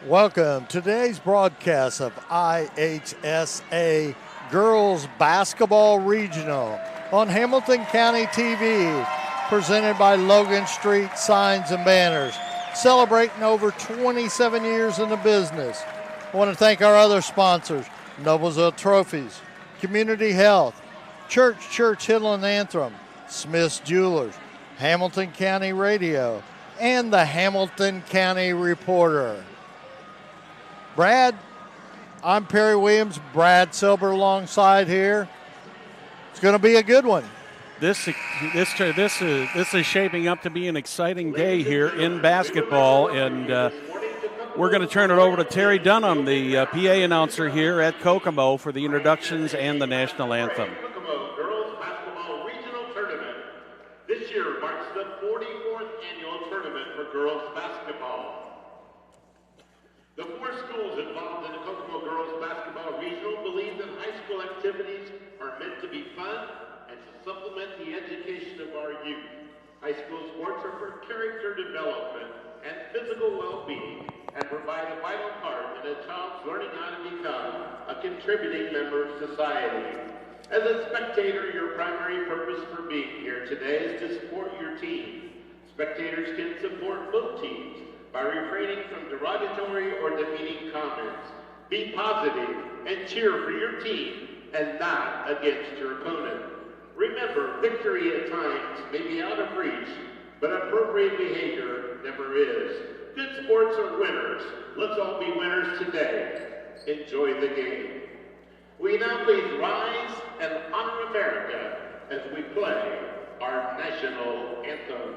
Welcome to today's broadcast of IHSA Girls Basketball Regional on Hamilton County TV, presented by Logan Street Signs and Banners, celebrating over 27 years in the business. I want to thank our other sponsors, Noblesville Trophies, Community Health, Church Hill and Anthem, Smith's Jewelers, Hamilton County Radio, and the Hamilton County Reporter. Brad, I'm Perry Williams, Brad Silber alongside here. It's going to be a good one. This is shaping up to be an exciting day here in basketball, and we're going to turn it over to Terry Dunham, the PA announcer here at Kokomo, for the introductions and the national anthem. Kokomo Girls Basketball Regional Tournament. This year marks the 44th annual tournament for girls basketball. The four schools involved in the Kokomo Girls Basketball Regional believe that high school activities are meant to be fun and to supplement the education of our youth. High school sports are for character development and physical well-being and provide a vital part in a child's learning how to become a contributing member of society. As a spectator, your primary purpose for being here today is to support your team. Spectators can support both teams by refraining from derogatory or demeaning comments. Be positive and cheer for your team and not against your opponent. Remember, victory at times may be out of reach, but appropriate behavior never is. Good sports are winners. Let's all be winners today. Enjoy the game. We now please rise and honor America as we play our national anthem.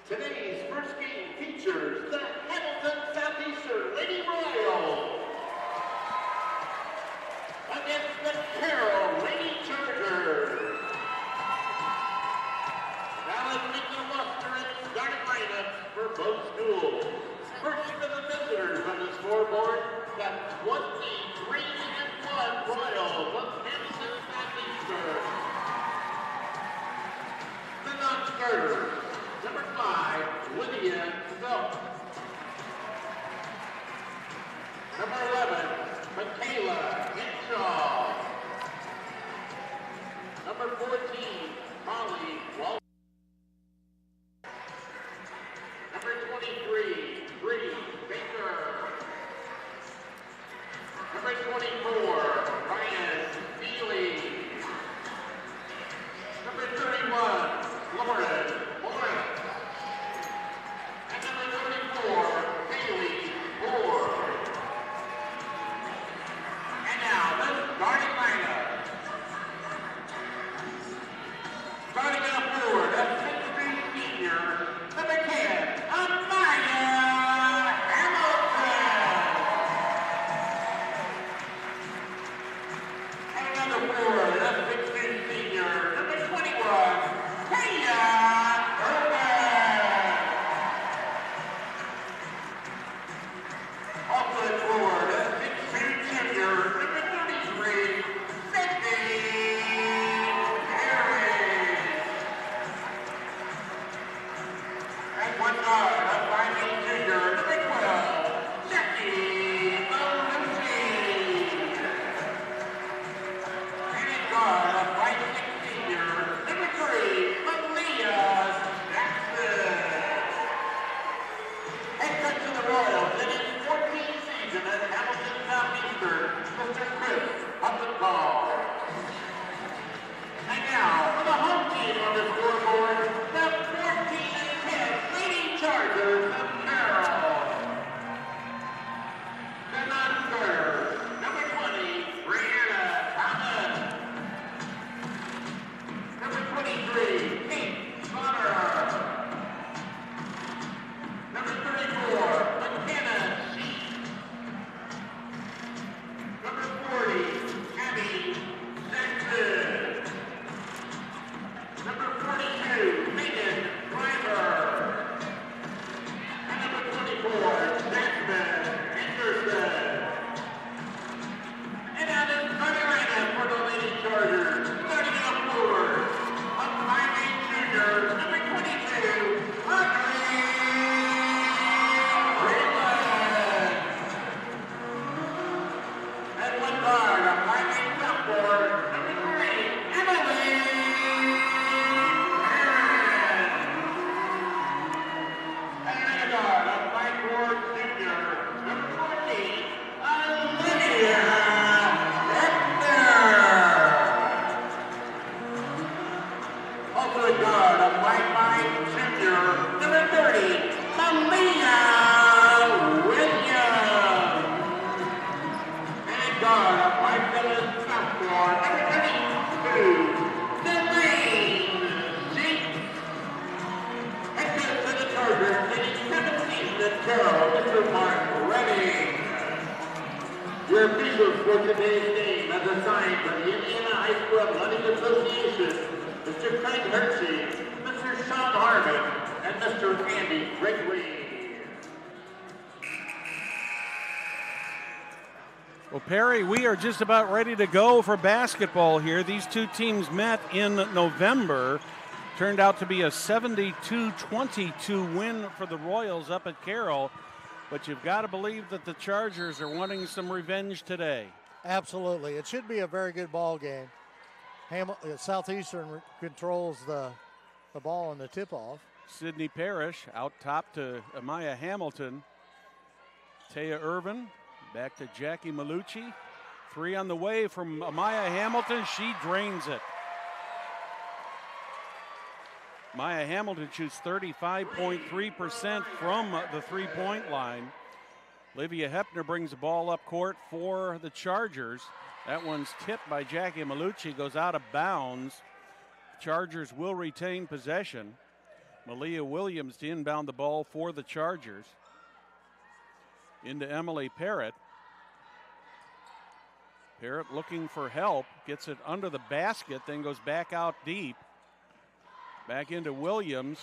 Today's first game features the Hamilton Southestern Lady Royals against the Carroll Lady Chargers. Now let's make the roster and starting lineups for both schools. First for the visitors on the scoreboard, the 23-1 Royals of Hamilton Southeastern. The non-starters. Number 5, Lydia Phelps. Number 11, Michaela Henshaw. Number 14, Molly Walsh. Number 23, Bree Baker. Number 24, Ryan Feely. Number 31, Lauren Morris. And number 34, Haley Moore. And now, the starting lineup. Starting out forward. to the guard of Mike Jr., number 30, Malia Williams. And guard of Mike Phillips, sophomore, number 32, Delane Sheets. Head coach for the Chargers, sitting 17th in Carroll, Mr. Mark Redding. Your officials for today's game as assigned by the Indiana High School Athletic Association, Mr. Craig Hershey, Mr. Sean Harmon, and Mr. Andy Gregory. Well, Perry, we are just about ready to go for basketball here. These two teams met in November. Turned out to be a 72-22 win for the Royals up at Carroll. But you've got to believe that the Chargers are wanting some revenge today. Absolutely. It should be a very good ball game. Southeastern controls the ball in the tip-off. Sydney Parrish out top to Amaya Hamilton. Taya Irvin back to Jackie Malucci. 3 on the way from Amaya Hamilton. She drains it. Maya Hamilton shoots 35.3% from the three-point line. Olivia Hepner brings the ball up court for the Chargers. That one's tipped by Jackie Malucci, goes out of bounds. Chargers will retain possession. Malia Williams to inbound the ball for the Chargers. Into Emily Parrott. Parrott looking for help, gets it under the basket, then goes back out deep. Back into Williams,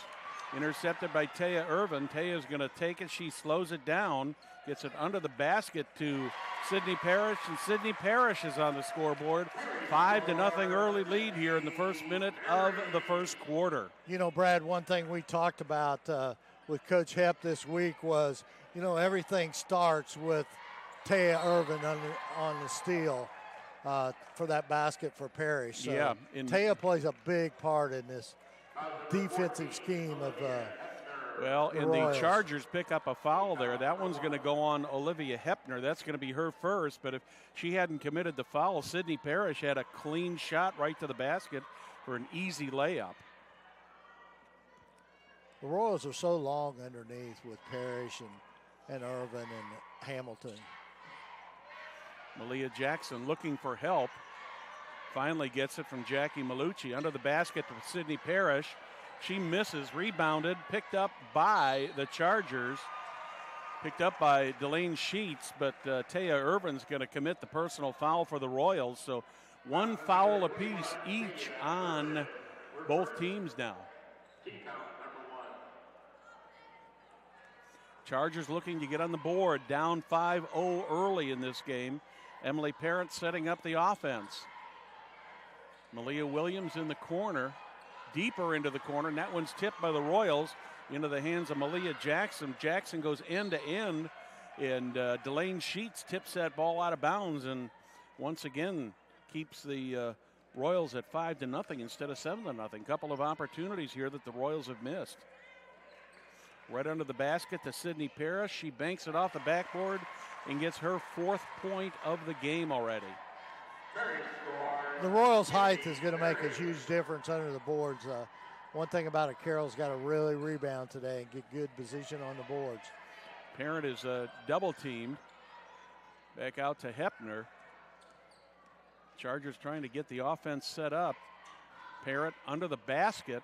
intercepted by Taya Irvin. Taya's going to take it. She slows it down, gets it under the basket to Sydney Parrish, and Sydney Parrish is on the scoreboard. 5-0 early lead here in the first minute of the first quarter. You know, Brad, one thing we talked about with Coach Hepp this week was, you know, everything starts with Taya Irvin on the steal for that basket for Parrish. So yeah, Taya plays a big part in this defensive scheme of well, the and Royals. the Chargers pick up a foul there. That one's going to go on Olivia Hepner. That's going to be her first, but if she hadn't committed the foul, Sydney Parrish had a clean shot right to the basket for an easy layup. The Royals are so long underneath with Parrish and Irvin and Hamilton. Malia Jackson looking for help. Finally gets it from Jackie Malucci under the basket to Sydney Parrish. She misses, rebounded, picked up by the Chargers. Picked up by Delane Sheets, but Taya Irvin's going to commit the personal foul for the Royals. So 1 foul apiece each on both teams now. Chargers looking to get on the board, down 5-0 early in this game. Emily Parrott setting up the offense. Malia Williams in the corner, deeper into the corner, and that one's tipped by the Royals into the hands of Malia Jackson. Jackson goes end to end, and Delane Sheets tips that ball out of bounds and once again keeps the Royals at 5-0 instead of 7-0. Couple of opportunities here that the Royals have missed. Right under the basket to Sydney Parrish. She banks it off the backboard and gets her 4th point of the game already. The Royals' height is going to make a huge difference under the boards. One thing about it, Carroll's got to really rebound today and get good position on the boards. Parrott is double teamed. Back out to Hepner. Chargers trying to get the offense set up. Parrott under the basket.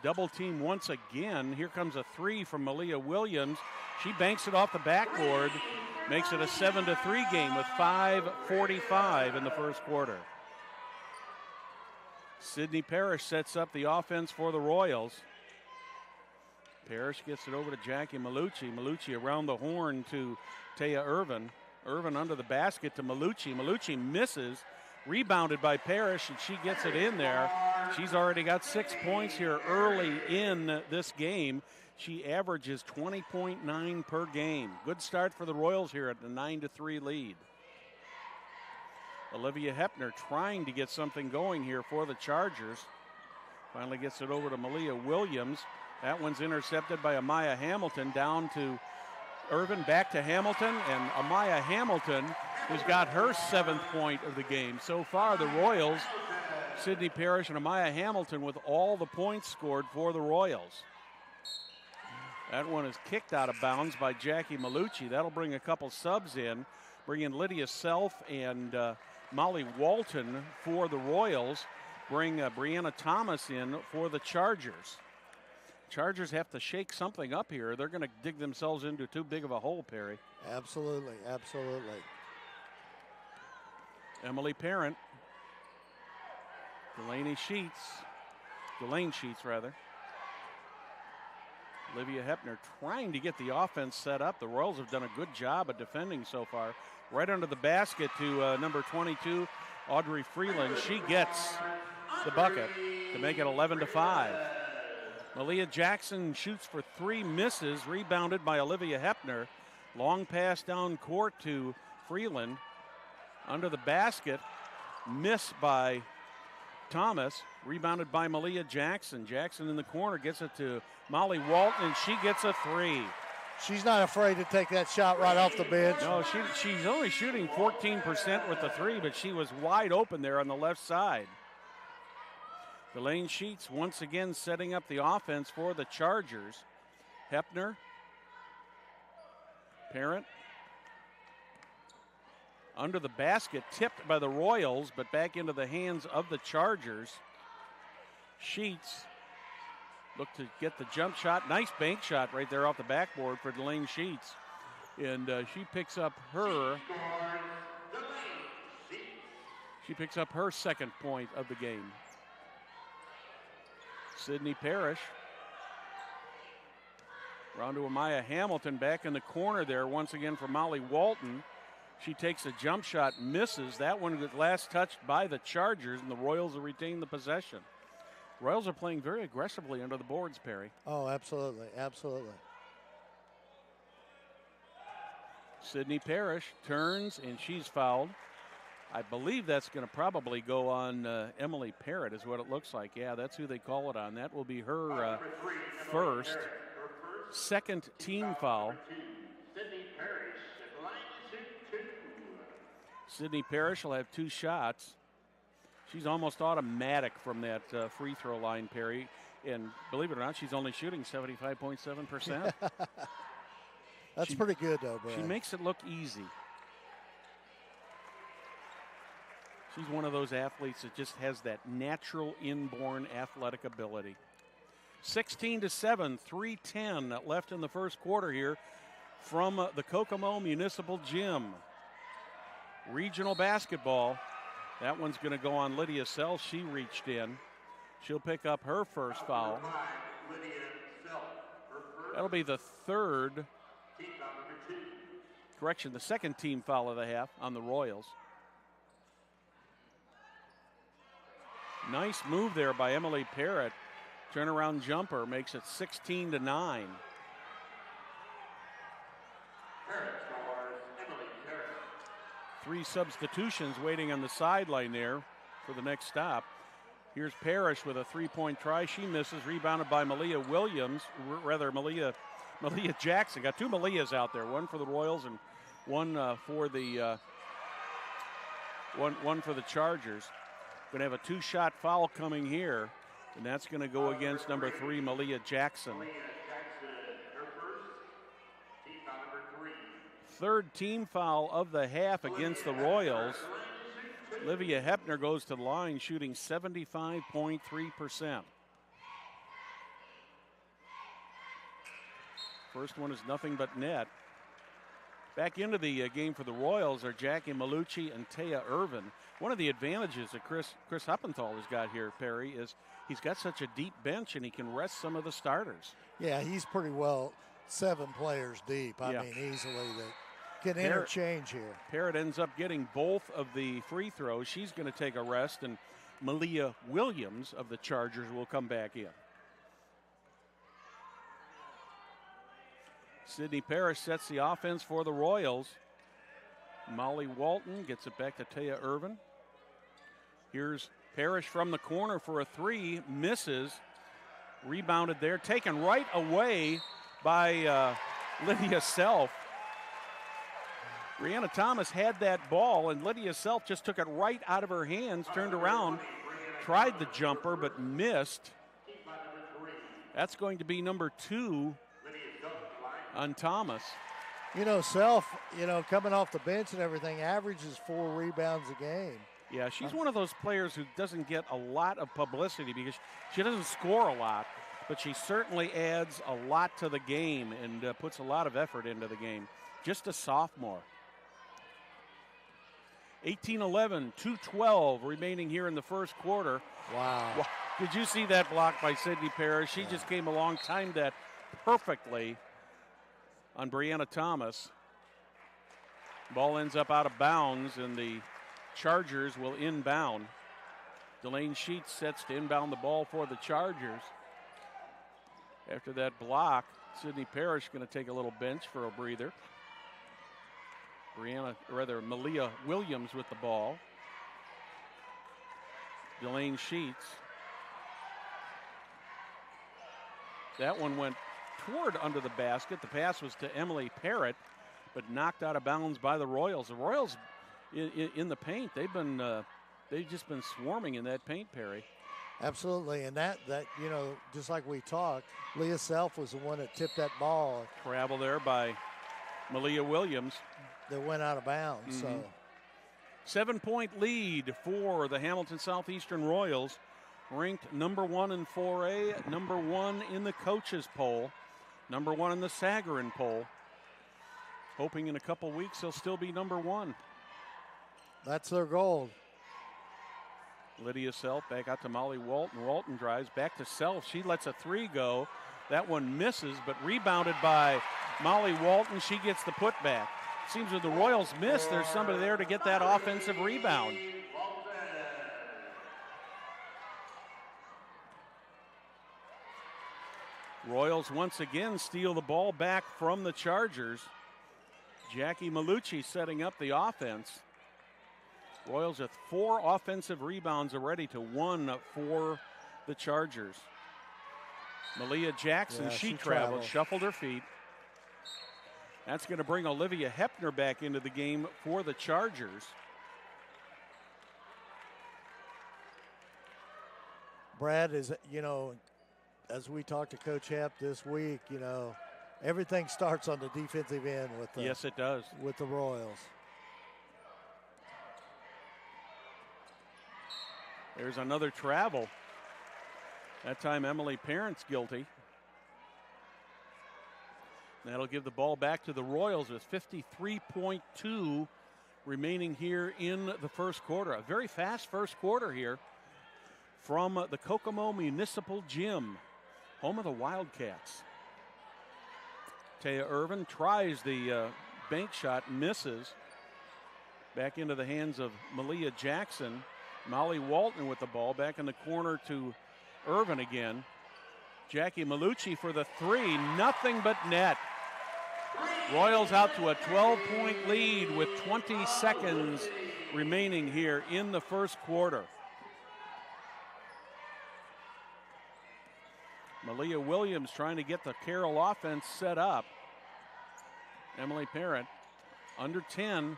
Double team once again. Here comes a 3 from Malia Williams. She banks it off the backboard. Makes it a 7-3 game with 5:45 in the first quarter. Sydney Parrish sets up the offense for the Royals. Parrish gets it over to Jackie Malucci. Malucci around the horn to Taya Irvin. Irvin under the basket to Malucci. Malucci misses. Rebounded by Parrish, and she gets it in there. She's already got 6 points here early in this game. She averages 20.9 per game. Good start for the Royals here at the 9-3 lead. Olivia Hepner trying to get something going here for the Chargers. Finally gets it over to Malia Williams. That one's intercepted by Amaya Hamilton. Down to Irvin, back to Hamilton, and Amaya Hamilton has got her 7th point of the game. So far, the Royals Sydney Parrish and Amaya Hamilton with all the points scored for the Royals. That one is kicked out of bounds by Jackie Malucci. That'll bring a couple subs in. Bring in Lydia Self and Molly Walton for the Royals. Bring Brianna Thomas in for the Chargers. Chargers have to shake something up here. They're going to dig themselves into too big of a hole, Perry. Absolutely, absolutely. Emily Parent. Delane Sheets, rather. Olivia Hepner trying to get the offense set up. The Royals have done a good job of defending so far. Right under the basket to number 22, Audrey Freeland. She gets the bucket to make it 11-5. Malia Jackson shoots for 3, misses, rebounded by Olivia Hepner. Long pass down court to Freeland. Under the basket, miss by Thomas, rebounded by Malia Jackson. Jackson in the corner gets it to Molly Walton, and she gets a 3. She's not afraid to take that shot right off the bench. No, she's only shooting 14% with the 3, but she was wide open there on the left side. Delane Sheets once again setting up the offense for the Chargers. Hepner, Parent, under the basket, tipped by the Royals, but back into the hands of the Chargers. Sheets look to get the jump shot. Nice bank shot right there off the backboard for Delane Sheets. And she picks up her second point of the game. Sydney Parrish. Round to Amaya Hamilton back in the corner there once again for Molly Walton. She takes a jump shot, misses. That one was last touched by the Chargers, and the Royals will retain the possession. Royals are playing very aggressively under the boards, Perry. Oh, absolutely, absolutely. Sydney Parrish turns, and she's fouled. I believe that's going to probably go on Emily Parrott is what it looks like. Yeah, that's who they call it on. That will be her second team foul. Sydney Parrish will have 2 shots. She's almost automatic from that free throw line, Perry. And believe it or not, she's only shooting 75.7%. That's pretty good, though, Brad. She makes it look easy. She's one of those athletes that just has that natural inborn athletic ability. 16-7, 3:10 left in the first quarter here from the Kokomo Municipal Gym. Regional basketball. That one's going to go on Lydia Self. She reached in. She'll pick up her first foul. That'll be the third. Correction, the second team foul of the half on the Royals. Nice move there by Emily Parrott. Turnaround jumper makes it 16-9. Three substitutions waiting on the sideline there for the next stop. Here's Parrish with a three-point try. She misses, rebounded by Malia Jackson. Got 2 Malias out there, one for the Royals and one for the Chargers. Going to have a 2-shot foul coming here, and that's going to go against number 3, Malia Jackson. Third team foul of the half against the Royals. Olivia Hepner goes to the line shooting 75.3%. First one is nothing but net. Back into the game for the Royals are Jackie Malucci and Taya Irvin. One of the advantages that Chris Huppenthal has got here, Perry, is he's got such a deep bench and he can rest some of the starters. Yeah, he's pretty well 7 players deep. I mean, easily they can interchange here. Parrott ends up getting both of the free throws. She's going to take a rest, and Malia Williams of the Chargers will come back in. Sydney Parrish sets the offense for the Royals. Molly Walton gets it back to Taya Irvin. Here's Parrish from the corner for a 3, misses. Rebounded there, taken right away by Lydia Self. Brianna Thomas had that ball, and Lydia Self just took it right out of her hands, turned around, tried the jumper but missed. That's going to be number 2 on Thomas. You know, Self, coming off the bench and everything, averages 4 rebounds a game. Yeah, she's one of those players who doesn't get a lot of publicity because she doesn't score a lot, but she certainly adds a lot to the game and puts a lot of effort into the game. Just a sophomore. 18-11, 2:12 remaining here in the first quarter. Wow. Did you see that block by Sydney Parrish? She just came along, timed that perfectly on Brianna Thomas. Ball ends up out of bounds, and the Chargers will inbound. Delane Sheets sets to inbound the ball for the Chargers. After that block, Sydney Parrish going to take a little bench for a breather. Malia Williams with the ball. Delane Sheets. That one went toward under the basket. The pass was to Emily Parrott, but knocked out of bounds by the Royals. The Royals in the paint, they've just been swarming in that paint, Perry. Absolutely, and that just like we talked, Leah Self was the one that tipped that ball. Travel there by Malia Williams. That went out of bounds. So 7-point lead for the Hamilton Southeastern Royals, ranked number 1 in 4A, number 1 in the coaches poll, number 1 in the Sagarin poll. Hoping in a couple weeks they'll still be number 1. That's their goal. Lydia Self back out to Molly Walton. Walton drives back to Self. She lets a 3 go. That one misses, but rebounded by Molly Walton. She gets the putback. Seems when the Royals miss, there's somebody there to get that offensive rebound. Royals once again steal the ball back from the Chargers. Jackie Malucci setting up the offense. Royals with 4 offensive rebounds already to 1 for the Chargers. Malia Jackson, she traveled, shuffled her feet. That's going to bring Olivia Hepner back into the game for the Chargers. Brad, is as we talked to Coach Hep this week, everything starts on the defensive end with the, yes, it does. With the Royals. There's another travel. That time Emily Parent's guilty. That'll give the ball back to the Royals with 53.2 remaining here in the first quarter. A very fast first quarter here from the Kokomo Municipal Gym, home of the Wildcats. Taya Irvin tries the bank shot, misses. Back into the hands of Malia Jackson. Molly Walton with the ball back in the corner to Irvin again. Jackie Malucci for the 3, nothing but net. Royals out to a 12-point lead with 20 seconds remaining here in the first quarter. Malia Williams trying to get the Carroll offense set up. Emily Parent under 10.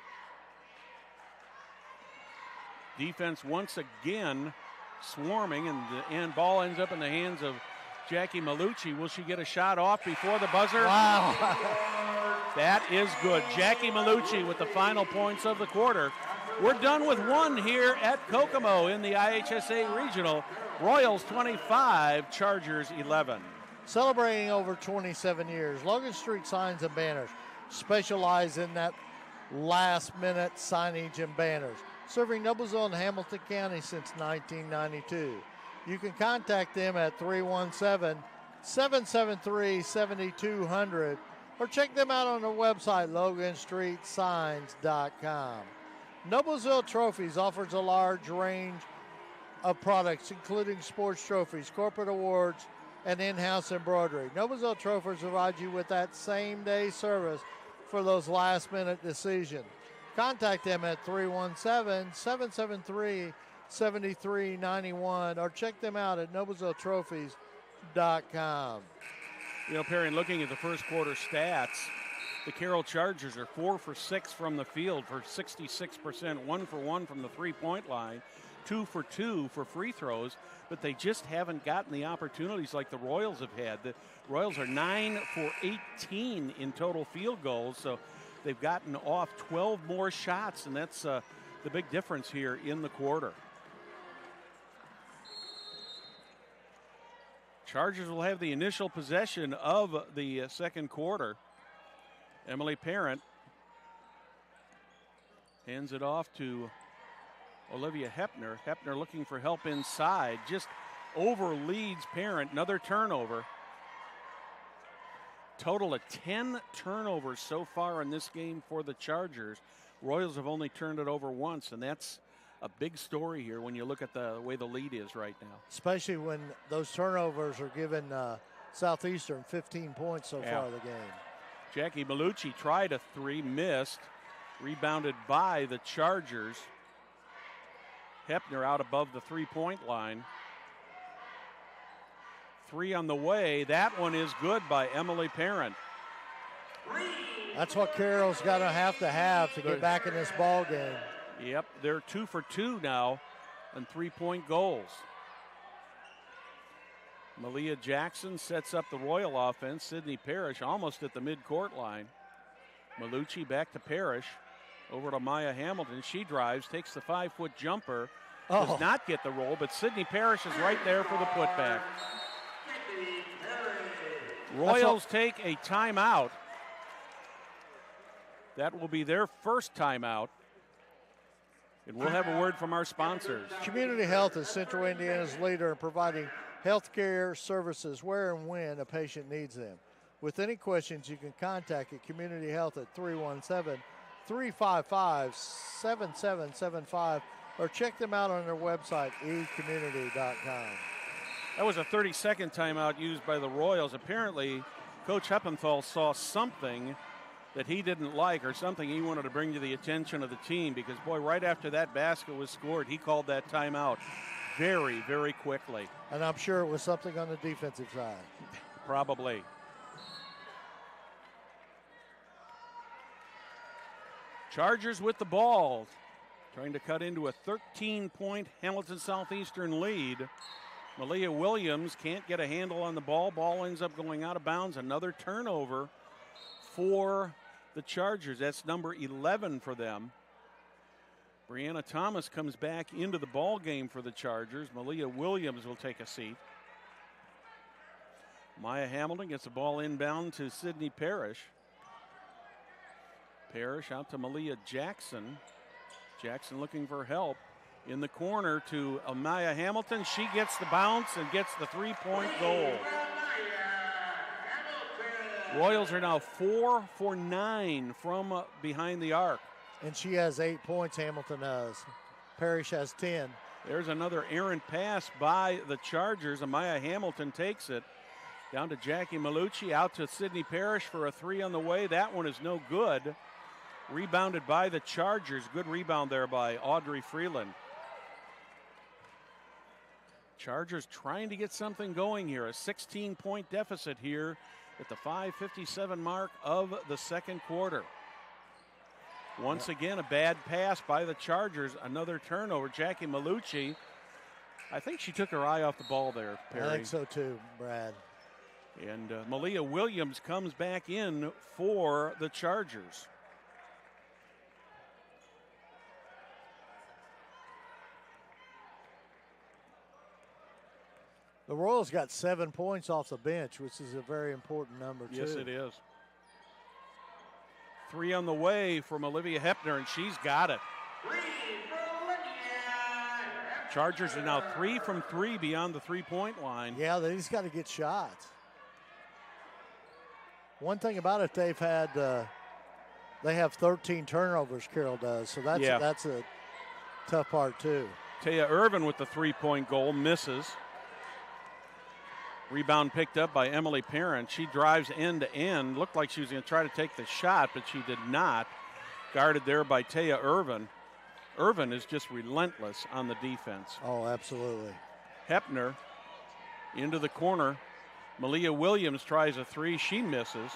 Defense once again swarming, and ball ends up in the hands of Jackie Malucci. Will she get a shot off before the buzzer? Wow. That is good. Jackie Malucci with the final points of the quarter. We're done with 1 here at Kokomo in the IHSA Regional. Royals 25, Chargers 11. Celebrating over 27 years, Logan Street Signs and Banners specialize in that last-minute signage and banners, serving Noblesville and Hamilton County since 1992. You can contact them at 317-773-7200 or check them out on their website, loganstreetsigns.com. Noblesville Trophies offers a large range of products, including sports trophies, corporate awards, and in-house embroidery. Noblesville Trophies provide you with that same-day service for those last-minute decisions. Contact them at 317-773-7391 or check them out at noblesvilletrophies.com. Perry, looking at the first quarter stats, the Carroll Chargers are 4 for 6 from the field for 66%, 1 for 1 from the three-point line. 2 for 2 for free throws, but they just haven't gotten the opportunities like the Royals have had. The Royals are 9 for 18 in total field goals, so they've gotten off 12 more shots, and that's the big difference here in the quarter. Chargers will have the initial possession of the second quarter. Emily Parent hands it off to Olivia Hepner. Hepner looking for help inside. Just overleads Parent. Another turnover. Total of 10 turnovers so far in this game for the Chargers. Royals have only turned it over once, and that's a big story here when you look at the way the lead is right now. Especially when those turnovers are giving Southeastern 15 points so far in the game. Jackie Malucci tried a three, missed. Rebounded by the Chargers. Hepner out above the three-point line. Three on the way. That one is good by Emily Parent. That's what Carroll's got to have to get back in this ball game. Yep, they're 2 for 2 now on three-point goals. Malia Jackson sets up the Royal offense. Sydney Parrish almost at the midcourt line. Malucci back to Parrish. Over to Maya Hamilton. She drives, takes the 5-foot jumper. Does not get the roll, but Sydney Parrish is right there for the putback. Royals take a timeout. That will be their first timeout. And we'll have a word from our sponsors. Community Health is Central Indiana's leader in providing health care services where and when a patient needs them. With any questions, you can contact Community Health at 317-355-7775 or check them out on their website, ecommunity.com. That was a 30-second timeout used by the Royals. Apparently, Coach Heppenthal saw something that he didn't like or something he wanted to bring to the attention of the team because, boy, right after that basket was scored, he called that timeout very, very quickly. And I'm sure it was something on the defensive side. Probably. Chargers with the ball, trying to cut into a 13-point Hamilton Southeastern lead. Malia Williams can't get a handle on the ball. Ball ends up going out of bounds. Another turnover for the Chargers. That's number 11 for them. Brianna Thomas comes back into the ball game for the Chargers. Malia Williams will take a seat. Maya Hamilton gets the ball inbound to Sydney Parrish. Parrish out to Malia Jackson. Jackson looking for help. In the corner to Amaya Hamilton. She gets the bounce and gets the three-point goal. Royals are now 4 for 9 from behind the arc. And she has 8 points, Hamilton has. Parrish has 10. There's another errant pass by the Chargers. Amaya Hamilton takes it. Down to Jackie Malucci, out to Sydney Parrish for a three on the way. That one is no good. Rebounded by the Chargers. Good rebound there by Audrey Freeland. Chargers trying to get something going here. A 16-point deficit here at the 5:57 mark of the second quarter. Once again, a bad pass by the Chargers. Another turnover. Jackie Malucci, I think she took her eye off the ball there, Perry. I think so too, Brad. And Malia Williams comes back in for the Chargers. The Royals got 7 points off the bench, which is a very important number, too. Yes, it is. Three on the way from Olivia Hepner, and she's got it. Chargers are now 3 from 3 beyond the three-point line. Yeah, they just got to get shots. One thing about it, they have 13 turnovers, Carroll does, so that's a tough part, too. Taya Irvin with the three-point goal, misses. Rebound picked up by Emily Parent. She drives end to end. Looked like she was going to try to take the shot, but she did not. Guarded there by Taya Irvin. Irvin is just relentless on the defense. Oh, absolutely. Hepner into the corner. Malia Williams tries a three. She misses.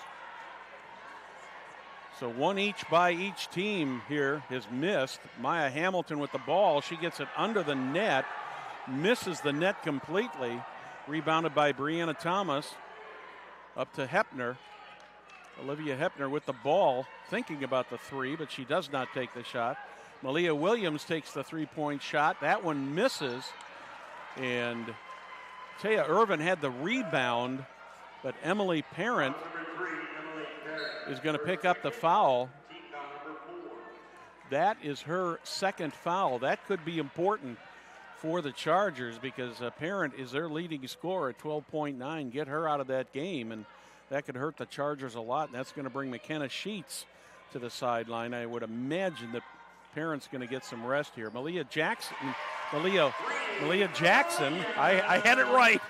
So one each by each team here has missed. Maya Hamilton with the ball. She gets it under the net, misses the net completely. Rebounded by Brianna Thomas. Up to Hepner. Olivia Hepner with the ball, thinking about the three, but she does not take the shot. Malia Williams takes the three-point shot. That one misses. And Taya Irvin had the rebound, but Emily Parent is going to pick up the foul. That is her second foul. That could be important for the Chargers because Parent is their leading scorer at 12.9. Get her out of that game, and that could hurt the Chargers a lot, and that's going to bring McKenna Sheets to the sideline. I would imagine that Parent's going to get some rest here. Malia Jackson, I had it right.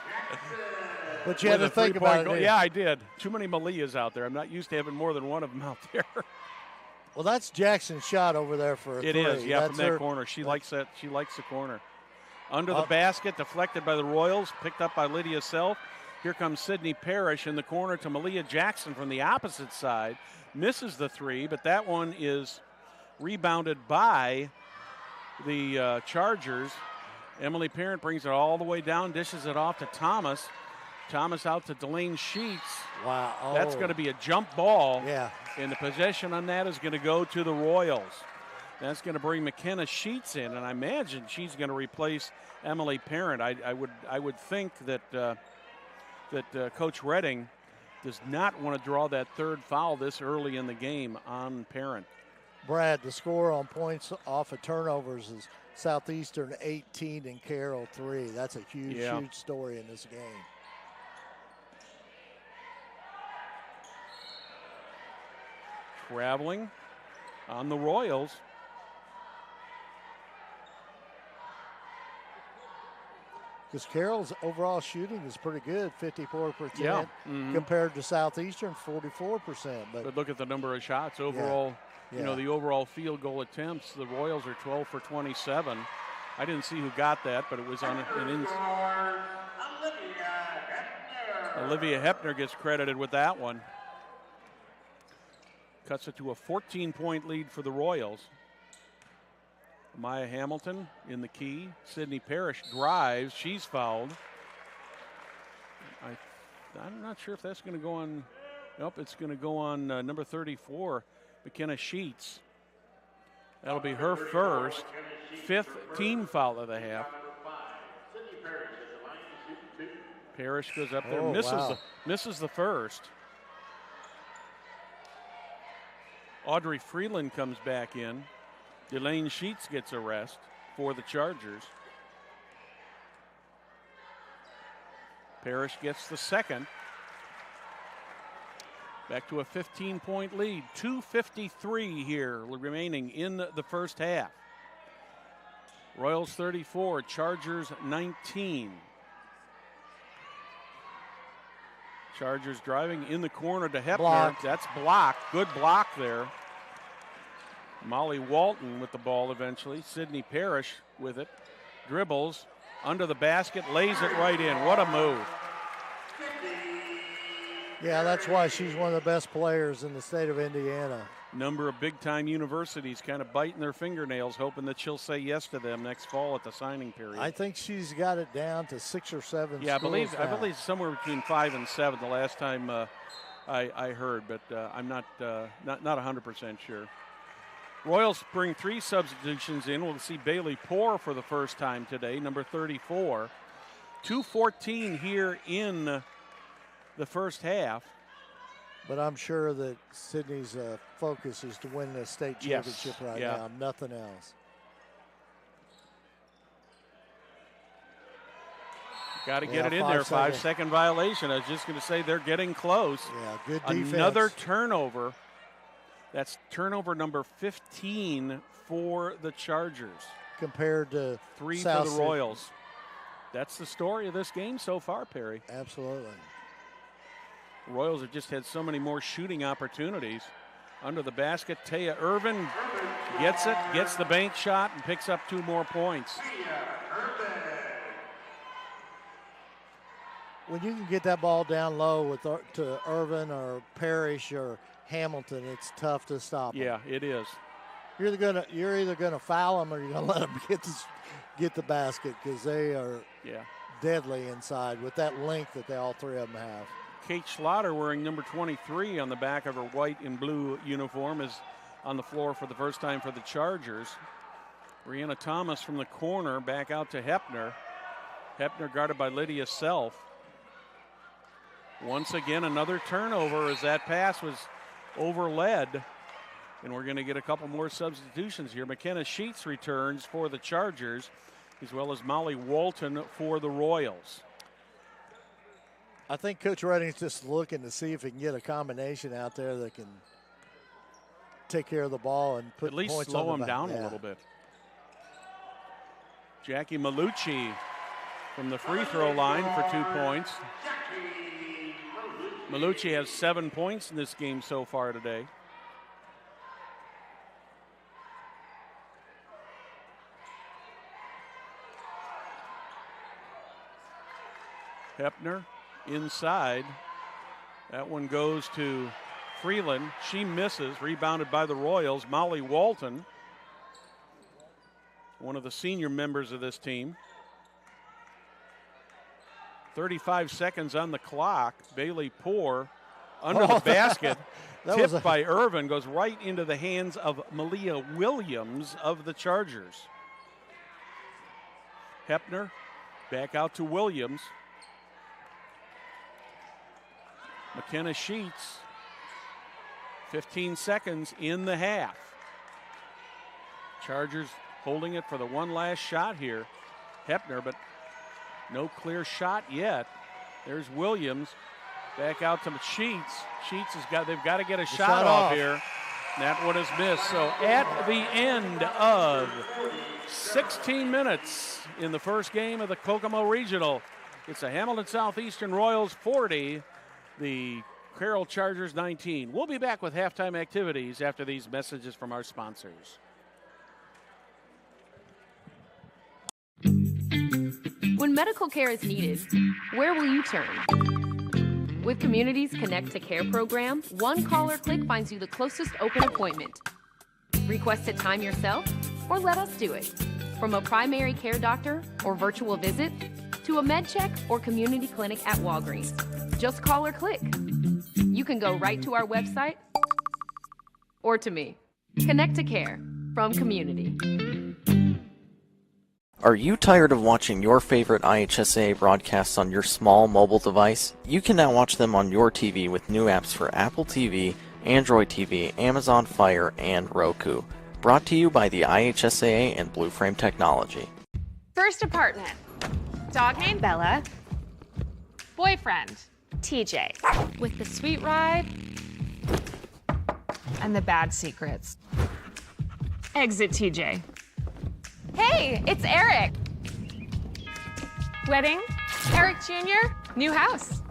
But you had to think about it. Yeah, I did. Too many Malias out there. I'm not used to having more than one of them out there. Well, that's Jackson's shot over there for a three. It is, yeah, that's from that corner. She likes that. She likes the corner. Under the basket, deflected by the Royals, picked up by Lydia Self. Here comes Sydney Parrish in the corner to Malia Jackson from the opposite side. Misses the three, but that one is rebounded by the Chargers. Emily Parent brings it all the way down, dishes it off to Thomas. Thomas out to Delane Sheets. Wow. Oh. That's going to be a jump ball. Yeah. And the possession on that is going to go to the Royals. That's going to bring McKenna Sheets in, and I imagine she's going to replace Emily Parent. I would think that Coach Redding does not want to draw that third foul this early in the game on Parent. Brad, the score on points off of turnovers is Southeastern 18 and Carroll 3. That's a huge story in this game. Traveling on the Royals. Because Carroll's overall shooting is pretty good, 54%, compared to Southeastern, 44%. But look at the number of shots overall. Yeah. You know, the overall field goal attempts, the Royals are 12 for 27. I didn't see who got that, but it was on an Olivia Hepner gets credited with that one. Cuts it to a 14-point lead for the Royals. Maya Hamilton in the key. Sydney Parrish drives. She's fouled. I'm not sure if that's going to go on. Nope, it's going to go on number 34, McKenna Sheets. That'll be her first, fifth team foul of the half. Parrish goes up there, misses the first. Audrey Freeland comes back in. Delane Sheets gets a rest for the Chargers. Parrish gets the second. Back to a 15-point lead. 2:53 here remaining in the first half. Royals 34, Chargers 19. Chargers driving in the corner to Hepner. Blocked. That's blocked. Good block there. Molly Walton with the ball eventually. Sydney Parrish with it. Dribbles under the basket, lays it right in. What a move. Yeah, that's why she's one of the best players in the state of Indiana. Number of big-time universities kind of biting their fingernails, hoping that she'll say yes to them next fall at the signing period. I think she's got it down to 6 or 7 Yeah, I believe now. somewhere between 5 and 7 the last time I heard, but I'm not 100% sure. Royals bring 3 substitutions in. We'll see Bailey Poore for the first time today, number 34. 2:14 here in the first half. But I'm sure that Sydney's focus is to win the state championship now, nothing else. Got to get it in there. 5-second violation. I was just going to say they're getting close. Yeah, good defense. Another turnover. That's turnover number 15 for the Chargers. Compared to 3 South for the Royals. That's the story of this game so far, Perry. Absolutely. Royals have just had so many more shooting opportunities. Under the basket, Taya Irvin gets it, gets the bank shot, and picks up 2 more points. When you can get that ball down low to Irvin or Parrish or Hamilton, it's tough to stop them. Yeah, it is. You're either gonna foul them or you're gonna let them get the basket, because they are deadly inside with that length that all three of them have. Kate Schlatter, wearing number 23 on the back of her white and blue uniform, is on the floor for the first time for the Chargers. Brianna Thomas from the corner, back out to Hepner. Hepner guarded by Lydia Self. Once again, another turnover as that pass was overled. And we're going to get a couple more substitutions here. McKenna Sheets returns for the Chargers, as well as Molly Walton for the Royals. I think Coach Redding's just looking to see if he can get a combination out there that can take care of the ball and put at least points slow on him down a little bit. Jackie Malucci from the free throw line for 2 points. Malucci has 7 points in this game so far today. Hepner inside. That one goes to Freeland. She misses, rebounded by the Royals. Molly Walton, one of the senior members of this team. 35 seconds on the clock. Bailey Poore under the basket. Tipped by Irvin, goes right into the hands of Malia Williams of the Chargers. Hepner back out to Williams. McKenna Sheets, 15 seconds in the half. Chargers holding it for the one last shot here. Hepner, but no clear shot yet. There's Williams, back out to Sheets. Sheets they've got to get a shot off here. That one is missed. So at the end of 16 minutes in the first game of the Kokomo Regional, it's the Hamilton Southeastern Royals 40, the Carroll Chargers 19. We'll be back with halftime activities after these messages from our sponsors. When medical care is needed, where will you turn? With Community's Connect to Care program, one call or click finds you the closest open appointment. Request a time yourself, or let us do it. From a primary care doctor or virtual visit, to a med check or community clinic at Walgreens. Just call or click. You can go right to our website or to me. Connect to Care from Community. Are you tired of watching your favorite IHSA broadcasts on your small mobile device? You can now watch them on your TV with new apps for Apple TV, Android TV, Amazon Fire, and Roku. Brought to you by the IHSAA and Blue Frame Technology. First apartment. Dog named Bella. Boyfriend, TJ. With the sweet ride and the bad secrets. Exit TJ. Hey, it's Eric. Wedding, Eric Jr., new house.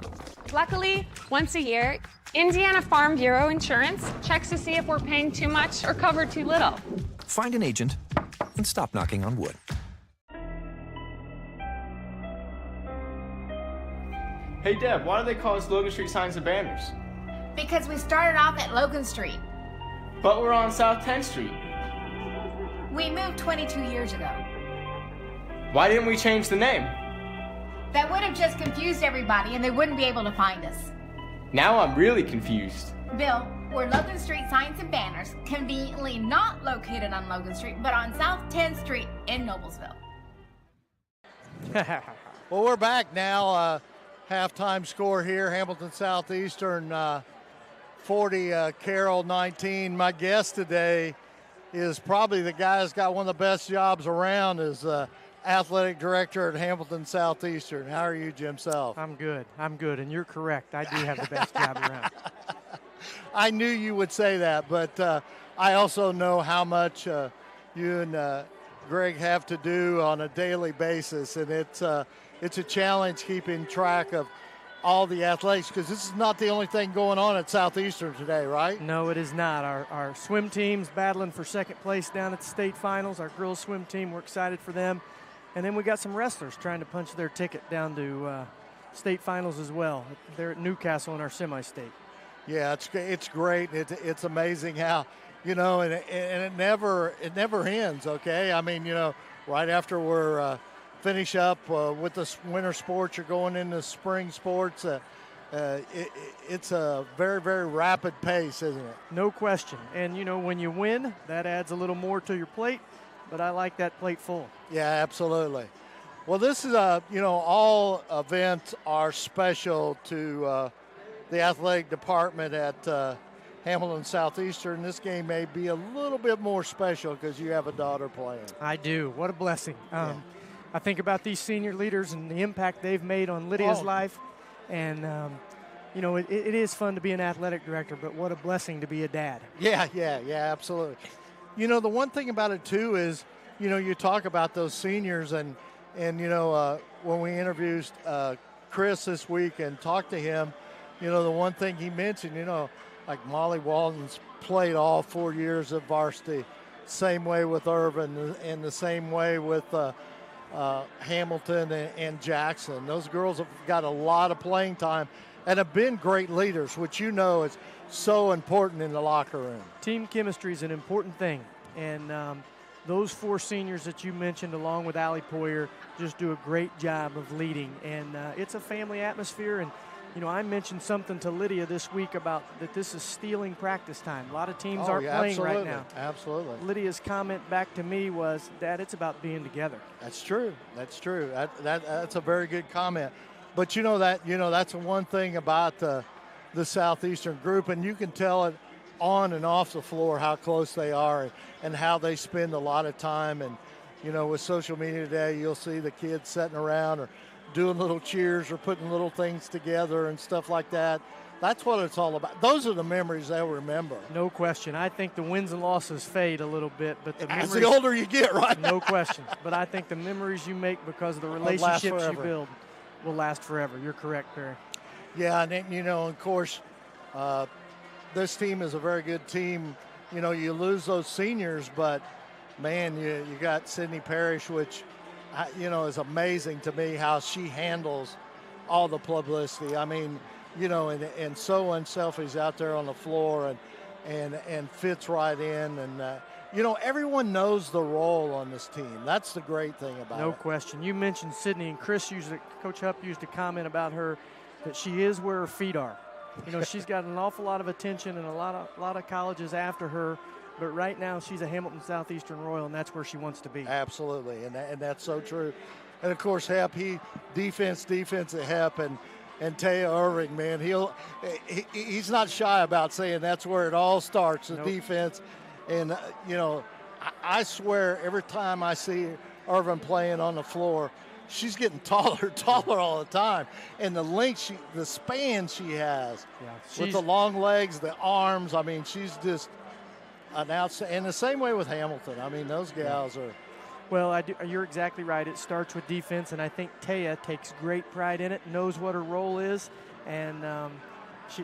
Luckily, once a year, Indiana Farm Bureau Insurance checks to see if we're paying too much or cover too little. Find an agent and stop knocking on wood. Hey Deb, why do they call us Logan Street Signs and Banners? Because we started off at Logan Street. But we're on South 10th Street. We moved 22 years ago. Why didn't we change the name? That would have just confused everybody and they wouldn't be able to find us. Now I'm really confused. Bill, we're Logan Street Signs and Banners, conveniently not located on Logan Street, but on South 10th Street in Noblesville. Well, we're back now. Halftime score here, Hamilton Southeastern 40, Carroll 19. My guest today is probably the guy that's got one of the best jobs around as athletic director at Hamilton Southeastern. How are you, Jim Self? I'm good, and you're correct. I do have the best job around. I knew you would say that, but I also know how much you and Greg have to do on a daily basis, and it's a challenge keeping track of all the athletics, because this is not the only thing going on at Southeastern today, right? No, it is not. Our swim team's battling for second place down at the state finals. Our girls swim team, we're excited for them. And then we got some wrestlers trying to punch their ticket down to state finals as well. They're at Newcastle in our semi-state. Yeah, it's great. It's amazing how, you know, and it never ends. Okay, I mean, you know, right after we're finish up with the winter sports, you're going into spring sports. It's a very, very rapid pace, isn't it? No question. And, you know, when you win, that adds a little more to your plate, but I like that plate full. Yeah, absolutely. Well, this is you know, all events are special to the athletic department at Hamilton Southeastern. This game may be a little bit more special because you have a daughter playing. I do. What a blessing. I think about these senior leaders and the impact they've made on Lydia's life. And, you know, it is fun to be an athletic director, but what a blessing to be a dad. Yeah, absolutely. You know, the one thing about it, too, is, you know, you talk about those seniors and you know, when we interviewed Chris this week and talked to him, you know, the one thing he mentioned, you know, like Molly Walton's played all 4 years of varsity, same way with Irvin and the same way with Hamilton and Jackson. Those girls have got a lot of playing time and have been great leaders, which you know is so important in the locker room. Team chemistry is an important thing, and those 4 seniors that you mentioned, along with Allie Poyer, just do a great job of leading, and it's a family atmosphere. And you know, I mentioned something to Lydia this week about that this is stealing practice time. A lot of teams aren't playing right now. Absolutely. Lydia's comment back to me was, Dad, it's about being together. That's true. That's true. That's a very good comment. But you know that's the one thing about the Southeastern group, and you can tell it on and off the floor how close they are and how they spend a lot of time. And you know, with social media today, you'll see the kids sitting around or doing little cheers or putting little things together and stuff like that. That's what it's all about. Those are the memories they'll remember. No question. I think the wins and losses fade a little bit, but as the older you get, right? No question. But I think the memories you make because of the relationships you build will last forever. You're correct, Perry. Yeah, and then, you know, of course, this team is a very good team. You know, you lose those seniors, but man, you got Sydney Parrish, which, you know, is amazing to me how she handles all the publicity. I mean, you know, and so unselfish out there on the floor and fits right in. And, you know, everyone knows the role on this team. That's the great thing about it. No question. You mentioned Sydney, and Coach Hupp used to comment about her that she is where her feet are. You know, she's got an awful lot of attention and a lot of colleges after her. But right now, she's a Hamilton Southeastern Royal, and that's where she wants to be. Absolutely, and that's so true. And, of course, Hep, defense at Hep, and Taya Irving, man, he's not shy about saying that's where it all starts, the defense. And, you know, I swear every time I see Irving playing on the floor, she's getting taller all the time. And the span she has with the long legs, the arms, I mean, she's just – and the same way with Hamilton. I mean, those gals are. Well, you're exactly right. It starts with defense, and I think Taya takes great pride in it, knows what her role is, and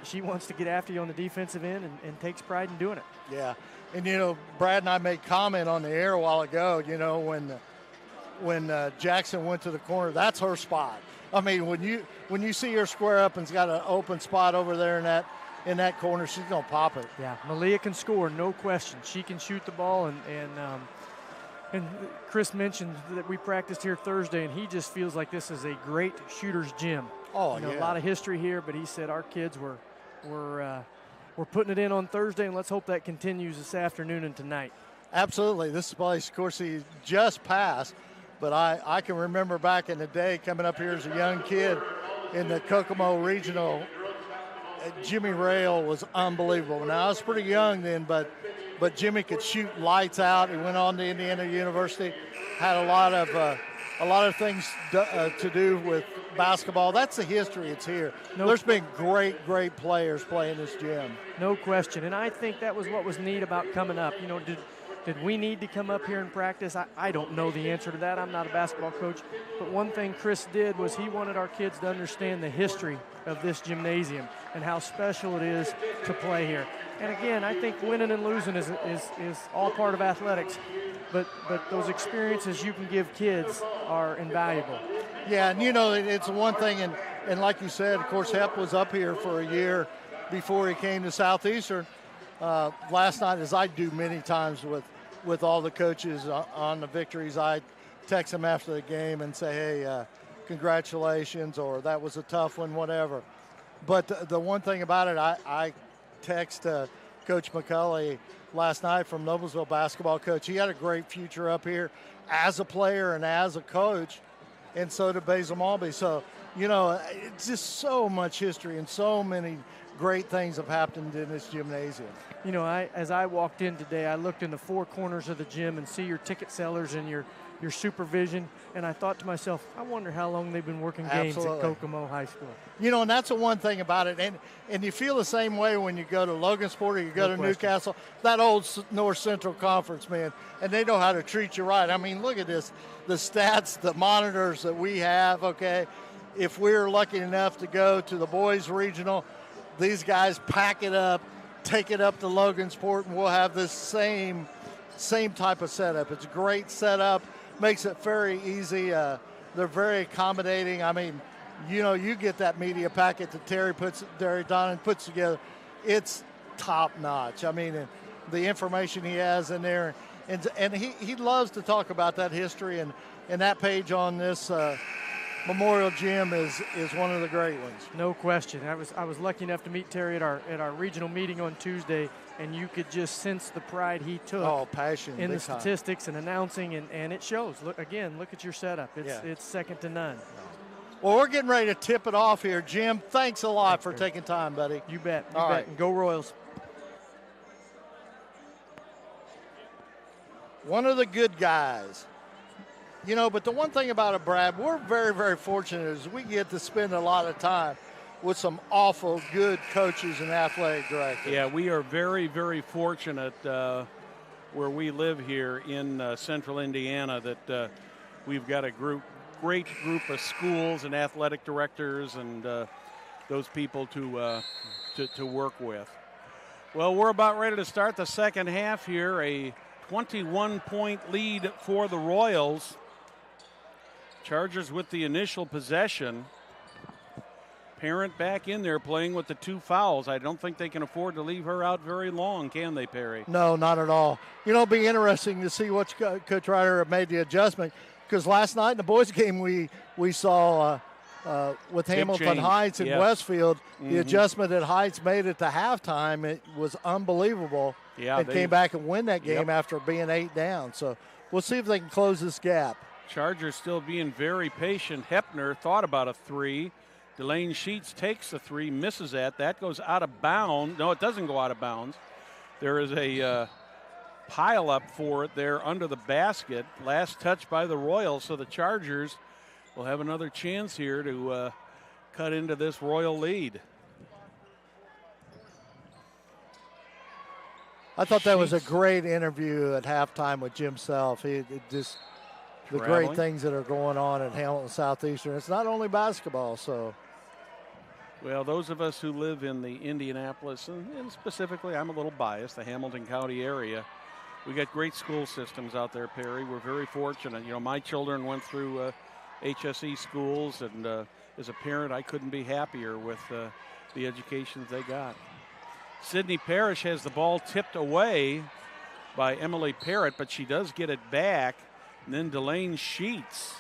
she wants to get after you on the defensive end and takes pride in doing it. Yeah, and you know, Brad and I made comment on the air a while ago. You know, when Jackson went to the corner, that's her spot. I mean, when you see her square up and's got an open spot over there in that corner, she's going to pop it. Yeah, Malia can score, no question. She can shoot the ball, and Chris mentioned that we practiced here Thursday, and he just feels like this is a great shooter's gym. Oh, you know, a lot of history here, but he said our kids were putting it in on Thursday, and let's hope that continues this afternoon and tonight. Absolutely. This place, of course, he just passed, but I can remember back in the day coming up here as a young kid in the Kokomo Regional. Jimmy Rail was unbelievable. Now, I was pretty young then, but Jimmy could shoot lights out. He went on to Indiana University, had a lot of things to do with basketball. That's the history. It's here. There's been great players playing this gym. No question, and I think that was what was neat about coming up. You know, did we need to come up here and practice? I don't know the answer to that. I'm not a basketball coach. But one thing Chris did was he wanted our kids to understand the history of this gymnasium and how special it is to play here. And again, I think winning and losing is all part of athletics. But those experiences you can give kids are invaluable. Yeah, and you know, it's one thing, and like you said, of course, Hep was up here for a year, before he came to Southeastern. Last night, as I do many times with all the coaches on the victories, I text them after the game and say, hey, congratulations, or that was a tough one, whatever. But the one thing about it, I text Coach McCulley last night from Noblesville basketball coach. He had a great future up here as a player and as a coach, and so did Basil Malby. So, it's just so much history and so many great things have happened in this gymnasium. As I walked in today, I looked in the four corners of the gym and see your ticket sellers and your supervision, and I thought to myself, I wonder how long they've been working games at Kokomo High School. And that's the one thing about it, and you feel the same way when you go to Logansport or you go to Newcastle, that old North Central Conference, man, and they know how to treat you right. I mean, look at this, the stats, the monitors that we have, okay? If we're lucky enough to go to the boys regional, these guys pack it up, take it up to Logansport, and we'll have this same type of setup. It's a great setup, makes it very easy. They're very accommodating. I mean, you get that media packet that Terry Donnan puts together. It's top notch. I mean, the information he has in there, and he loves to talk about that history, and that page on this Memorial Gym is one of the great ones. No question. I was lucky enough to meet Terry at our regional meeting on Tuesday, and you could just sense the pride he took passion, in the statistics and announcing, and it shows. Look at your setup. It's second to none. Well, we're getting ready to tip it off here. Jim, thanks a lot for taking time, buddy. You bet. All right. And go Royals. One of the good guys. But the one thing about it, Brad, we're very, very fortunate is we get to spend a lot of time with some awful good coaches and athletic directors. Yeah, we are very, very fortunate where we live here in central Indiana that we've got a great group of schools and athletic directors and those people to work with. Well, we're about ready to start the second half here. A 21-point lead for the Royals. Chargers with the initial possession. Parent back in there playing with the two fouls. I don't think they can afford to leave her out very long, can they, Perry? No, not at all. It'll be interesting to see what Coach Ryder made the adjustment, because last night in the boys' game we saw with Hamilton Heights and Westfield, the adjustment that Heights made at the halftime, it was unbelievable. Yeah, and came back and win that game after being 8 down. So we'll see if they can close this gap. Chargers still being very patient. Hepner thought about a three. Delane Sheets takes the three, misses that. That goes out of bounds. No, it doesn't go out of bounds. There is a pile up for it there under the basket. Last touch by the Royals, so the Chargers will have another chance here to cut into this Royal lead. I thought that was a great interview at halftime with Jim Self. The great things that are going on at Hamilton Southeastern. It's not only basketball, so. Well, those of us who live in the Indianapolis, and specifically, I'm a little biased, the Hamilton County area, we got great school systems out there, Perry. We're very fortunate. My children went through HSE schools, and as a parent, I couldn't be happier with the educations they got. Sydney Parrish has the ball tipped away by Emily Parrott, but she does get it back. And then Delane Sheets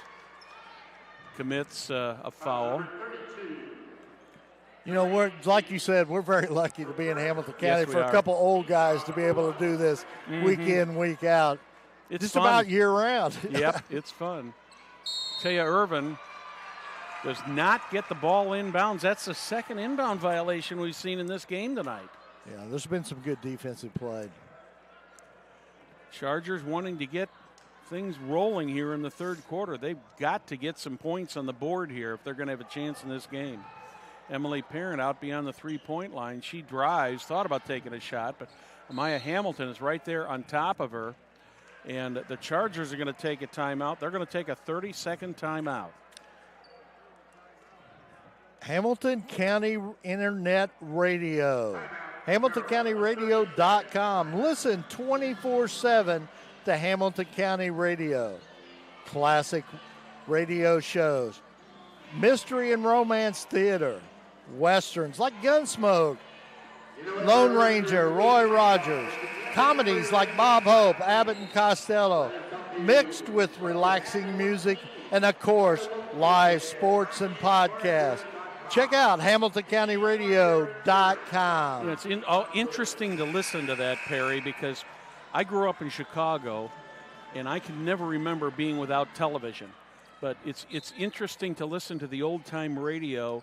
commits a foul. We're, like you said, we're very lucky to be in Hamilton County for a couple old guys to be able to do this week in, week out. It's just fun. about year round. Yep, it's fun. Taya Irvin does not get the ball inbounds. That's the second inbound violation we've seen in this game tonight. Yeah, there's been some good defensive play. Chargers wanting to get things rolling here in the third quarter. They've got to get some points on the board here if they're going to have a chance in this game. Emily Parent out beyond the three-point line. She drives, thought about taking a shot, but Amaya Hamilton is right there on top of her. And the Chargers are going to take a timeout. They're going to take a 30-second timeout. Hamilton County Internet Radio. HamiltonCountyRadio.com. Listen 24/7 to Hamilton County Radio. Classic radio shows. Mystery and romance theater. Westerns like Gunsmoke. Lone Ranger, Roy Rogers. Comedies like Bob Hope, Abbott and Costello, mixed with relaxing music, and of course, live sports and podcasts. Check out HamiltonCountyRadio.com. It's interesting to listen to that, Perry, because I grew up in Chicago, and I can never remember being without television. But it's interesting to listen to the old-time radio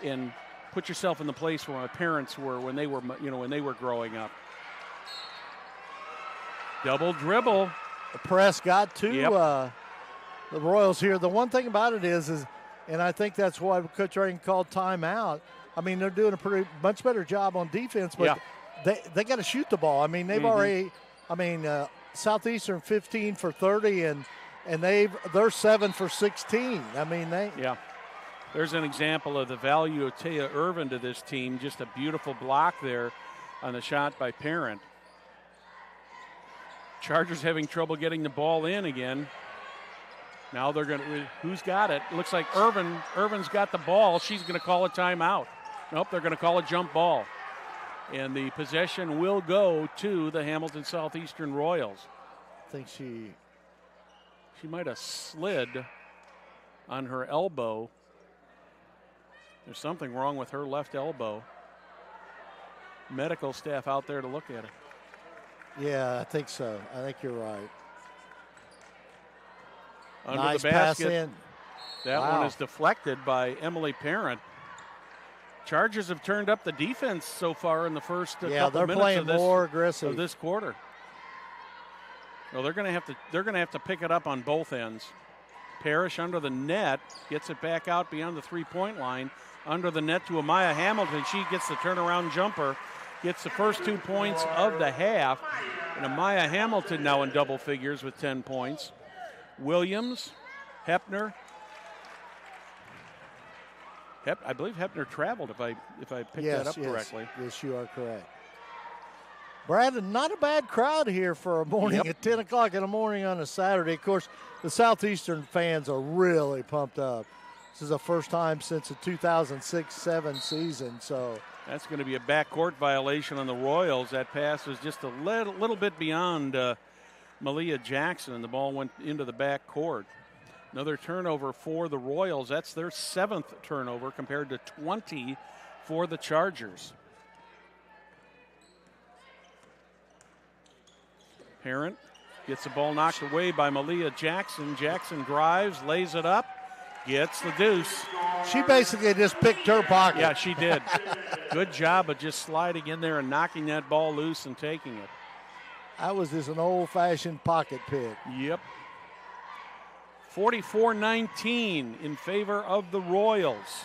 and put yourself in the place where my parents were when they were growing up. Double dribble. The press got to the Royals here. The one thing about it is, and I think that's why Coach Reagan called timeout. I mean, they're doing a much better job on defense, but they got to shoot the ball. I mean, they've already. I mean, Southeastern 15 for 30, and they're 7 for 16. I mean, There's an example of the value of Taya Irvin to this team. Just a beautiful block there on the shot by Parent. Chargers having trouble getting the ball in again. Now they're going to, who's got it? Looks like Irvin's got the ball. She's going to call a timeout. Nope, they're going to call a jump ball. And the possession will go to the Hamilton Southeastern Royals. I think she might have slid on her elbow. There's something wrong with her left elbow. Medical staff out there to look at it. Yeah, I think so. I think you're right. Under nice the basket. Pass in. That one is deflected by Emily Parent. Chargers have turned up the defense so far in the first couple they're minutes playing of this, more aggressive of this quarter. Well, they're going to have to pick it up on both ends. Parrish under the net, gets it back out beyond the three-point line. Under the net to Amaya Hamilton. She gets the turnaround jumper, gets the first 2 points of the half. And Amaya Hamilton now in double figures with 10 points. Williams, Hepner. I believe Hepner traveled, if I picked that up correctly. Yes, you are correct. Brad, not a bad crowd here for a morning at 10 o'clock in the morning on a Saturday. Of course, the Southeastern fans are really pumped up. This is the first time since the 2006-07 season. So that's going to be a backcourt violation on the Royals. That pass was just a little bit beyond Malia Jackson, and the ball went into the backcourt. Another turnover for the Royals. That's their 7th turnover compared to 20 for the Chargers. Parent gets the ball knocked away by Malia Jackson. Jackson drives, lays it up, gets the deuce. She basically just picked her pocket. Yeah, she did. Good job of just sliding in there and knocking that ball loose and taking it. That was just an old-fashioned pocket pick. Yep. 44-19 in favor of the Royals.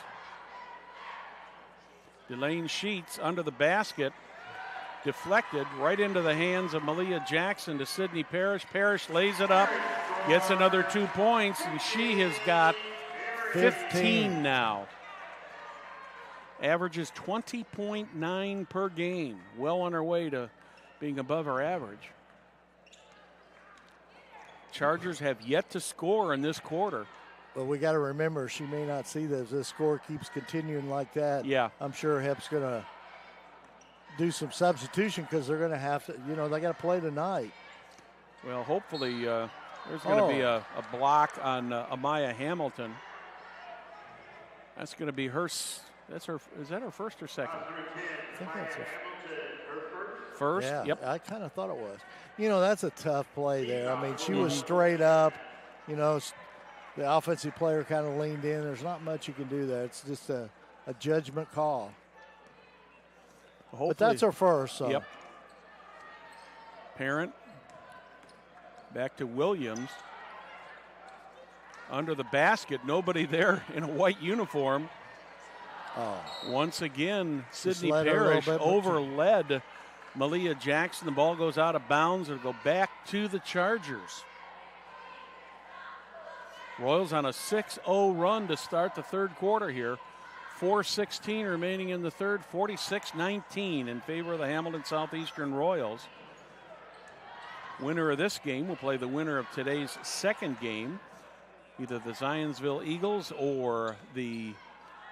Delane Sheets under the basket. Deflected right into the hands of Malia Jackson to Sydney Parrish. Parrish lays it up, gets another 2 points, and she has got 15 now. Averages 20.9 per game. Well on her way to being above her average. Chargers have yet to score in this quarter. But we got to remember, she may not see this. This score keeps continuing like that. Yeah. I'm sure Hep's going to do some substitution because they're going to have to, they got to play tonight. Well, hopefully there's going to be a block on Amaya Hamilton. That's going to be her. Is that her first or second? I think that's her first. Yeah, yep. I kind of thought it was. That's a tough play there. I mean, she was straight up. The offensive player kind of leaned in. There's not much you can do there. It's just a judgment call. Hopefully. But that's her first. So. Yep. Parent. Back to Williams. Under the basket. Nobody there in a white uniform. Once again, Sydney Parrish overled Malia Jackson. The ball goes out of bounds. It'll go back to the Chargers. Royals on a 6-0 run to start the third quarter here. 4:16 remaining in the third, 46-19 in favor of the Hamilton Southeastern Royals. Winner of this game will play the winner of today's second game, either the Zionsville Eagles or the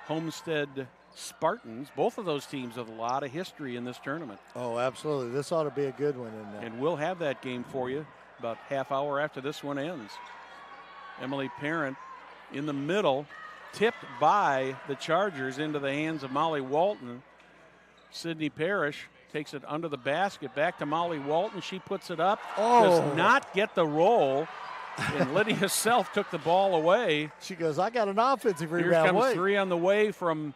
Homestead Spartans. Both of those teams have a lot of history in this tournament. Oh, absolutely. This ought to be a good one. And we'll have that game for you about half hour after this one ends. Emily Parent in the middle, tipped by the Chargers into the hands of Molly Walton. Sydney Parrish takes it under the basket, back to Molly Walton. She puts it up, does not get the roll, and Lydia Self took the ball away. She goes, I got an offensive rebound. Here comes three on the way from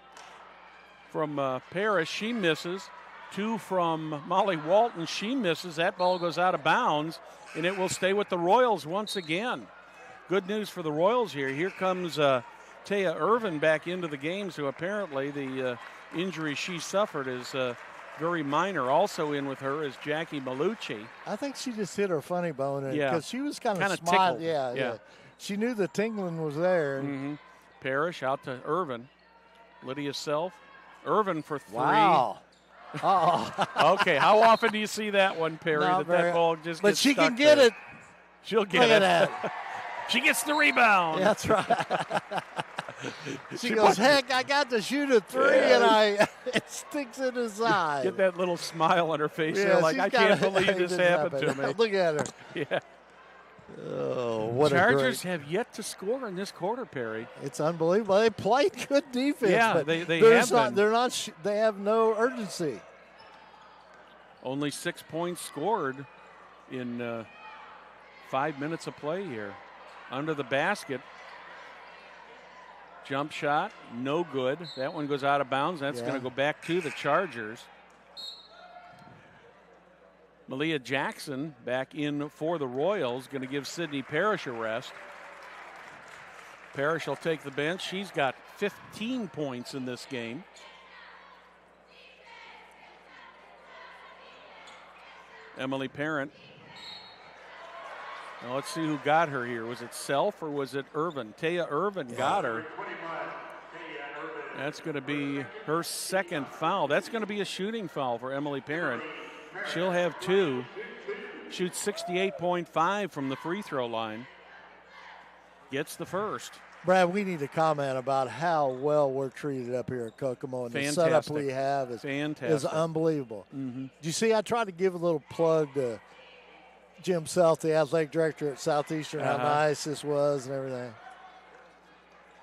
Parrish. She misses. Two from Molly Walton. She misses. That ball goes out of bounds, and it will stay with the Royals once again. Good news for the Royals here. Here comes Taya Irvin back into the game, so apparently the injury she suffered is very minor. Also in with her is Jackie Malucci. I think she just hit her funny bone because she was kind of tickled. Yeah. She knew the tingling was there. Mm-hmm. Parrish out to Irvin. Lydia Self. Irvin for three. Wow. Okay, how often do you see that one, Perry? That ball just but gets she stuck can get there. it. She'll get Look it. At that. She gets the rebound. That's right. she goes, heck, I got to shoot a three, and it sticks in his eye. Get that little smile on her face. There, like, I can't believe this happened to me. Look at her. Yeah. Oh, what Chargers have yet to score in this quarter, Perry. It's unbelievable. They played good defense. Yeah, but they have been. They're not. They have no urgency. Only 6 points scored in 5 minutes of play here. Under the basket. Jump shot, no good. That one goes out of bounds. That's going to go back to the Chargers. Malia Jackson back in for the Royals, going to give Sydney Parrish a rest. Parrish will take the bench. She's got 15 points in this game. Emily Parent. Now let's see who got her here. Was it Self or was it Irvin? Taya Irvin got her. That's going to be her second foul. That's going to be a shooting foul for Emily Parent. She'll have two. Shoots 68.5 from the free throw line. Gets the first. Brad, we need to comment about how well we're treated up here at Kokomo, and the setup we have is unbelievable. Mm-hmm. Did you see? I tried to give a little plug to Jim Self, the athletic director at Southeastern, how nice this was and everything.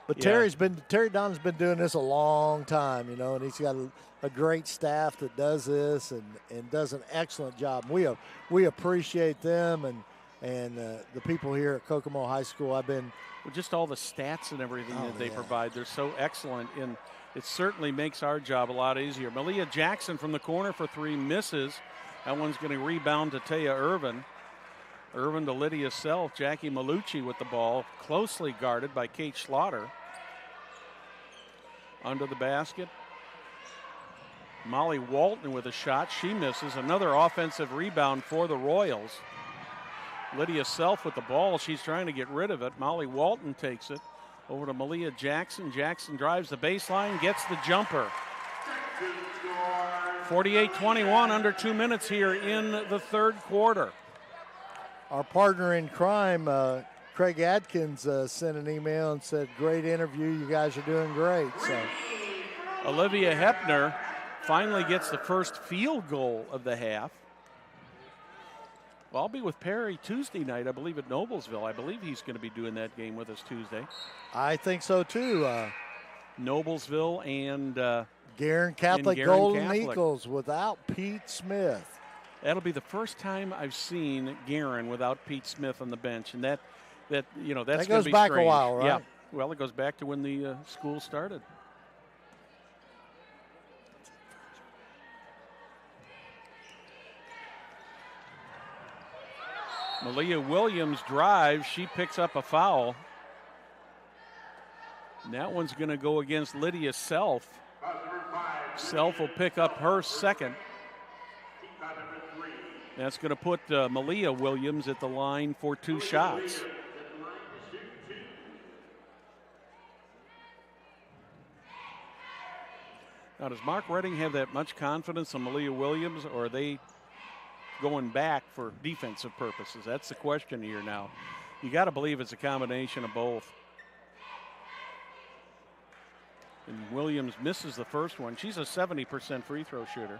But Terry Don's been doing this a long time, and he's got a great staff that does this and does an excellent job. We appreciate them and the people here at Kokomo High School. I've been just all the stats and everything that they provide. They're so excellent, and it certainly makes our job a lot easier. Malia Jackson from the corner for three misses. That one's going to rebound to Taya Irvin. Irvin to Lydia Self. Jackie Malucci with the ball, closely guarded by Kate Slaughter. Under the basket. Molly Walton with a shot. She misses. Another offensive rebound for the Royals. Lydia Self with the ball. She's trying to get rid of it. Molly Walton takes it over to Malia Jackson. Jackson drives the baseline, gets the jumper. 48-21, under 2 minutes here in the third quarter. Our partner in crime, Craig Adkins, sent an email and said, great interview. You guys are doing great. So, Olivia Hepner finally gets the first field goal of the half. Well, I'll be with Perry Tuesday night, I believe, at Noblesville. I believe he's going to be doing that game with us Tuesday. I think so, too. Noblesville and Guerin Catholic Golden Eagles without Pete Smith. That'll be the first time I've seen Guerin without Pete Smith on the bench, and that's that going goes to be back strange. a while, right? Yeah. Well, it goes back to when the school started. Malia Williams drives. She picks up a foul. And that one's going to go against Lydia Self. Self will pick up her second. That's going to put Malia Williams at the line for two shots. Now, does Mark Redding have that much confidence in Malia Williams, or are they going back for defensive purposes? That's the question here now. You got to believe it's a combination of both. And Williams misses the first one. She's a 70% free throw shooter.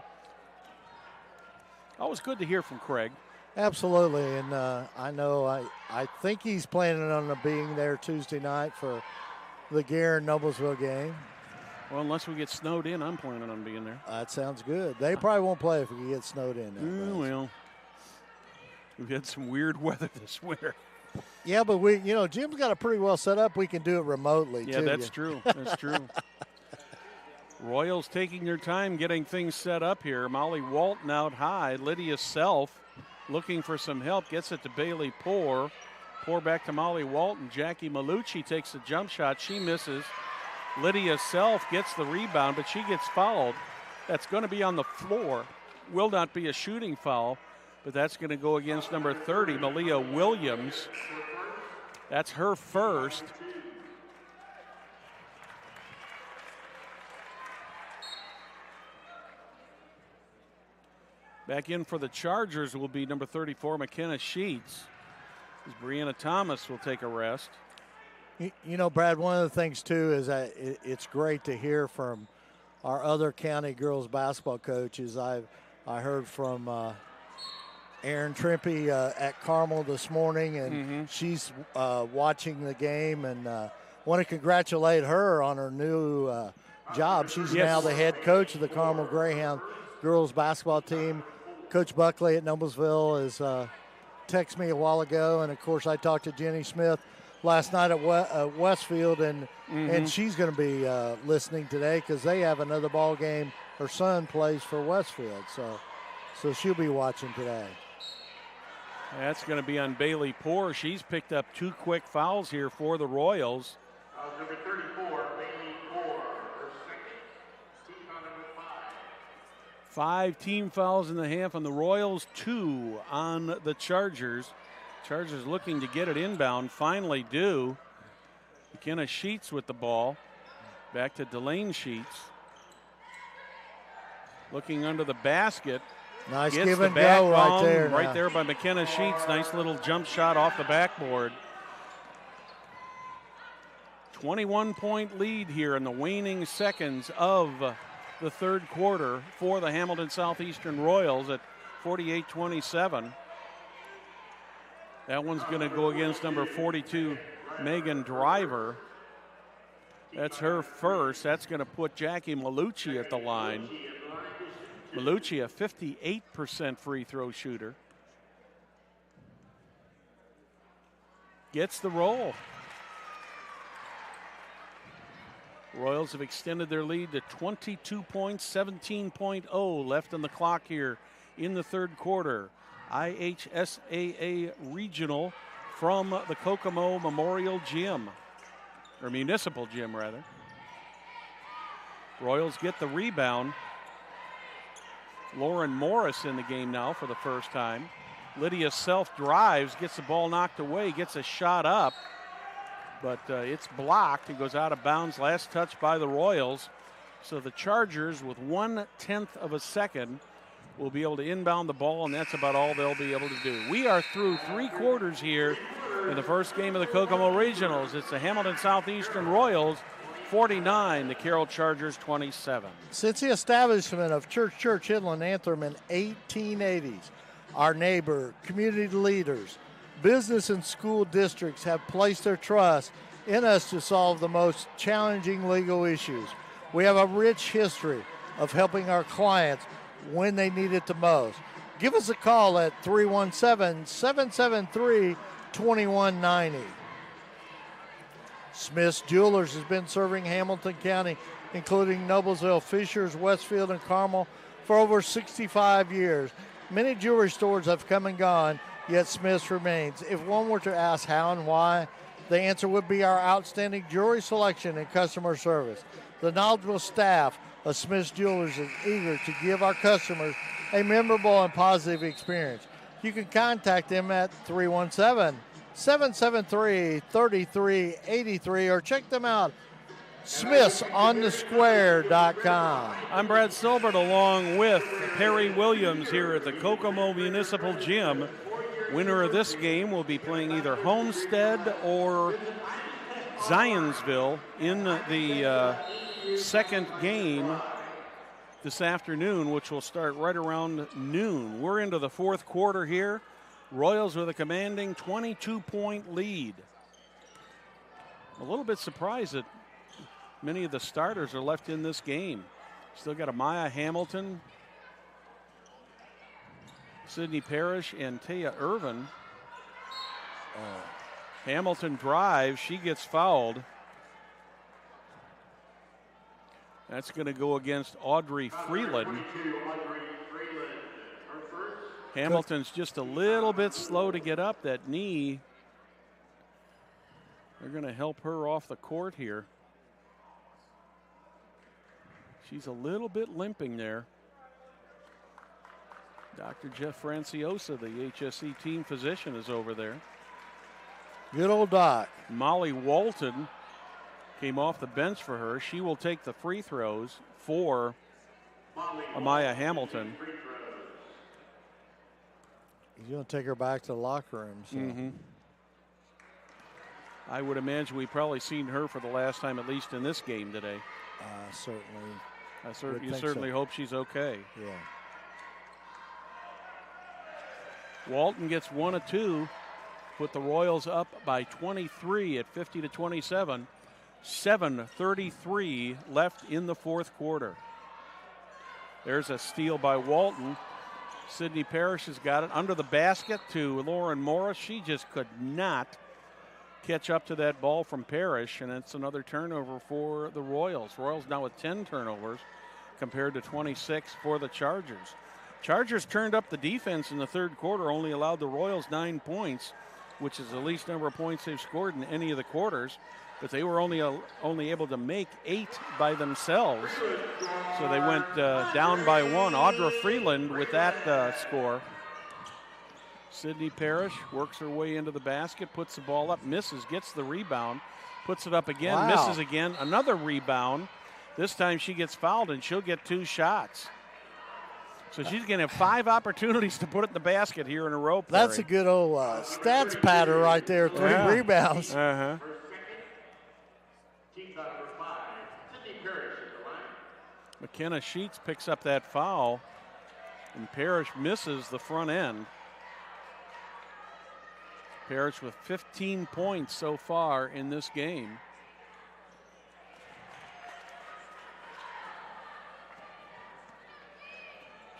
Always good to hear from Craig. Absolutely, and I think he's planning on being there Tuesday night for the Gare-Noblesville game. Well, unless we get snowed in, I'm planning on being there. That sounds good. They probably won't play if we get snowed in. Well, we've had some weird weather this winter. Yeah, but Jim's got it pretty well set up. We can do it remotely, too. Yeah, that's true. That's true. Royals taking their time getting things set up here. Molly Walton out high. Lydia Self looking for some help. Gets it to Bailey Poor. Poor back to Molly Walton. Jackie Malucci takes a jump shot. She misses. Lydia Self gets the rebound, but she gets fouled. That's going to be on the floor. Will not be a shooting foul, but that's going to go against number 30, Malia Williams. That's her first. Back in for the Chargers will be number 34, McKenna Sheets. As Brianna Thomas will take a rest. Brad, one of the things, too, is that it's great to hear from our other county girls basketball coaches. I heard from Erin Trimpe at Carroll this morning, and she's watching the game, and want to congratulate her on her new job. She's now the head coach of the Carroll Greyhound girls basketball team. Coach Buckley at Noblesville has texted me a while ago, and, of course, I talked to Jenny Smith last night at Westfield, and she's going to be listening today because they have another ball game. Her son plays for Westfield, so she'll be watching today. That's going to be on Bailey Poor. She's picked up 2 quick fouls here for the Royals. Number 34, Bailey Poor, her second, team foul number 5. 5 team fouls in the half on the Royals, 2 on the Chargers. Chargers looking to get it inbound, finally do. McKenna Sheets with the ball. Back to Delane Sheets. Looking under the basket. Nice give and go right there. Right there by McKenna Sheets. Nice little jump shot off the backboard. 21-point lead here in the waning seconds of the third quarter for the Hamilton Southeastern Royals at 48-27. That one's going to go against number 42, Megan Driver. That's her first. That's going to put Jackie Malucci at the line. Malucci, a 58% free throw shooter. Gets the roll. Royals have extended their lead to 22 points, 17.0 left on the clock here in the third quarter. IHSAA Regional from the Kokomo Memorial Gym, or Municipal Gym, rather. Royals get the rebound. Lauren Morris in the game now for the first time. Lydia Self drives, gets the ball knocked away, gets a shot up, but it's blocked. It goes out of bounds. Last touch by the Royals. So the Chargers, with 1/10 of a second, will be able to inbound the ball, and that's about all they'll be able to do. We are through 3 quarters here in the first game of the Kokomo Regionals. It's the Hamilton Southeastern Royals 49, the Carroll Chargers 27. Since the establishment of Church Inland Anthem in 1880s, our neighbor, community leaders, business and school districts have placed their trust in us to solve the most challenging legal issues. We have a rich history of helping our clients when they need it the most. Give us a call at 317-773-2190. Smith's Jewelers has been serving Hamilton County, including Noblesville, Fishers, Westfield, and Carmel, for over 65 years. Many jewelry stores have come and gone, yet Smith's remains. If one were to ask how and why, the answer would be our outstanding jewelry selection and customer service. The knowledgeable staff of Smith's Jewelers is eager to give our customers a memorable and positive experience. You can contact them at 317-773-3383 or check them out, smithsonthesquare.com. I'm Brad Silbert along with Perry Williams here at the Kokomo Municipal Gym. Winner of this game will be playing either Homestead or Zionsville in the second game this afternoon, which will start right around noon. We're into the fourth quarter here. Royals with a commanding 22-point lead. A little bit surprised that many of the starters are left in this game. Still got Amaya Hamilton, Sydney Parrish, and Taya Irvin. Hamilton drives. She gets fouled. That's going to go against Audrey Freeland. Hamilton's just a little bit slow to get up. That knee, they're going to help her off the court here. She's a little bit limping there. Dr. Jeff Franciosa, the HSE team physician, is over there. Good old Doc. Molly Walton came off the bench for her. She will take the free throws for Amaya Hamilton. He's going to take her back to the locker room. So. I would imagine we've probably seen her for the last time, at least in this game today. Certainly. You certainly hope she's okay. Yeah. Walton gets 1 of 2, put the Royals up by 23 at 50-27. 7:33 left in the fourth quarter. There's a steal by Walton. Sydney Parrish has got it under the basket to Lauren Morris. She just could not catch up to that ball from Parrish, and it's another turnover for the Royals. Royals now with 10 turnovers compared to 26 for the Chargers. Chargers turned up the defense in the third quarter, only allowed the Royals 9 points, which is the least number of points they've scored in any of the quarters, but they were only able to make 8 by themselves. So they went down by 1. Audra Freeland with that score. Sydney Parrish works her way into the basket, puts the ball up, misses, gets the rebound, puts it up again, misses again, another rebound. This time she gets fouled and she'll get 2 shots. So she's going to have 5 opportunities to put it in the basket here in a row. Perry. That's a good old stats pattern right there. 3 rebounds. McKenna Sheets picks up that foul, and Parrish misses the front end. Parrish with 15 points so far in this game.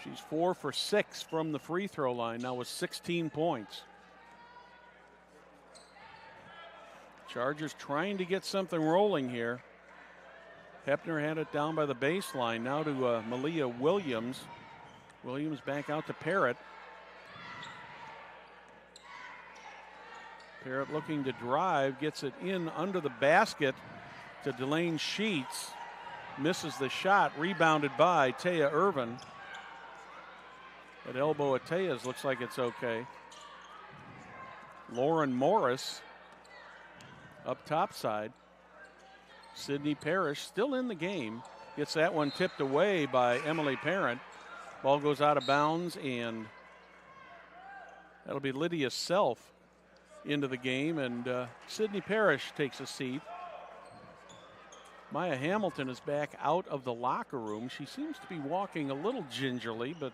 She's 4 for 6 from the free throw line now with 16 points. Chargers trying to get something rolling here. Hepner had it down by the baseline. Now to Malia Williams. Williams back out to Parrott. Parrott looking to drive, gets it in under the basket to Delane Sheets. Misses the shot, rebounded by Taya Irvin. That elbow at Taya's looks like it's okay. Lauren Morris up top side. Sydney Parrish still in the game. Gets that one tipped away by Emily Parent. Ball goes out of bounds, and that'll be Lydia Self into the game, and Sydney Parrish takes a seat. Maya Hamilton is back out of the locker room. She seems to be walking a little gingerly, but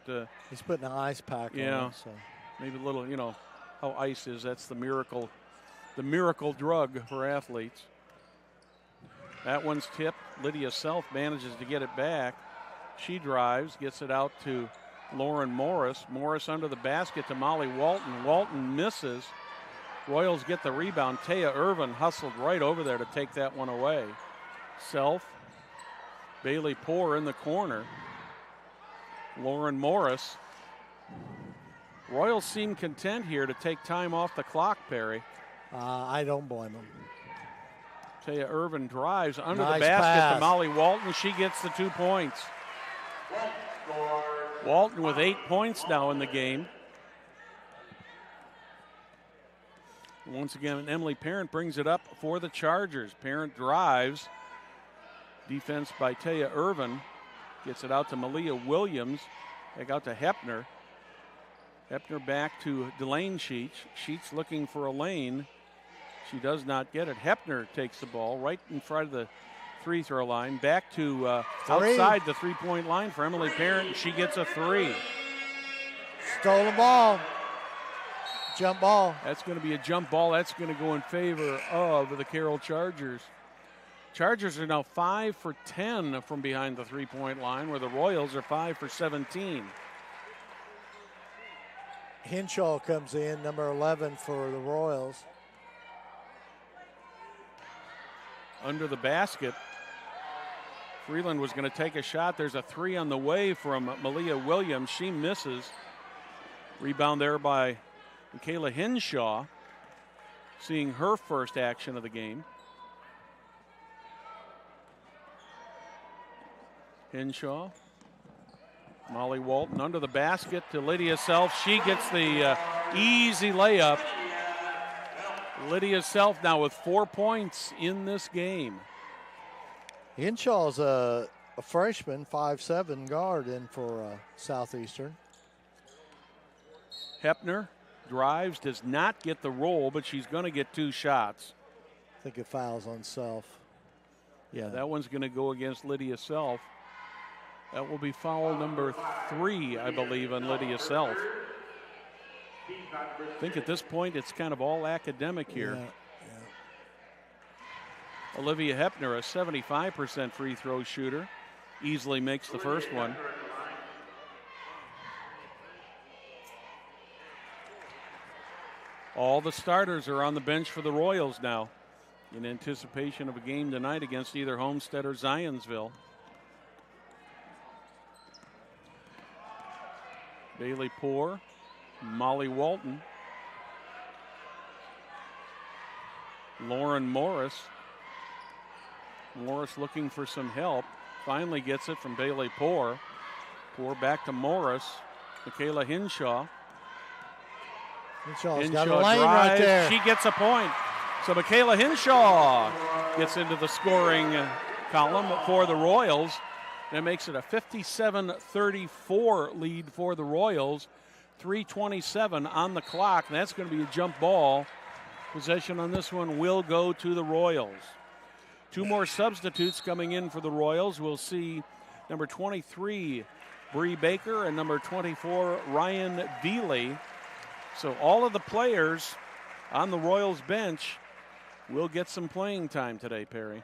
he's putting an ice pack on her, so maybe a little, you know, how ice is. That's the miracle drug for athletes. That one's tipped. Lydia Self manages to get it back. She drives, gets it out to Lauren Morris. Morris under the basket to Molly Walton. Walton misses. Royals get the rebound. Taya Irvin hustled right over there to take that one away. Self. Bailey Poore in the corner. Lauren Morris. Royals seem content here to take time off the clock, Perry. I don't blame them. Taya Irvin drives under nice the basket pass to Molly Walton. She gets the 2 points. Walton with 8 points now in the game. Once again, Emily Parent brings it up for the Chargers. Parent drives. Defense by Taya Irvin. Gets it out to Malia Williams. Back out to Hepner. Hepner back to Delane Sheets. Sheets looking for a lane. She does not get it. Hepner takes the ball right in front of the free throw line. Back to outside the three-point line for Emily Parent, and she gets a 3. Stolen ball. Jump ball. That's going to be a jump ball. That's going to go in favor of the Carroll Chargers. Chargers are now 5 for 10 from behind the three-point line, where the Royals are 5 for 17. Henshaw comes in, number 11 for the Royals. Under the basket, Freeland was going to take a shot. There's a 3 on the way from Malia Williams. She misses. Rebound there by Michaela Henshaw, seeing her first action of the game. Henshaw, Molly Walton under the basket to Lydia Self. She gets the easy layup. Lydia Self now with 4 points in this game. Henshaw's a freshman, 5'7" guard in for Southeastern. Hepner drives, does not get the roll, but she's going to get 2 shots. I think it fouls on Self. Yeah, that one's going to go against Lydia Self. That will be foul number 3, I believe, on Lydia Self. I think at this point it's kind of all academic here. Yeah. Olivia Hepner, a 75% free throw shooter, easily makes the first one. All the starters are on the bench for the Royals now in anticipation of a game tonight against either Homestead or Zionsville. Bailey Poore, Molly Walton, Lauren Morris. Morris looking for some help. Finally gets it from Bailey Poore. Poore back to Morris. Michaela Henshaw. Henshaw got a lane right there. She gets a point. So Michaela Henshaw gets into the scoring column for the Royals. That makes it a 57-34 lead for the Royals. 3:27 on the clock. And that's going to be a jump ball. Possession on this one will go to the Royals. 2 more substitutes coming in for the Royals. We'll see number 23, Bree Baker, and number 24, Ryan Veely. So all of the players on the Royals bench will get some playing time today, Perry.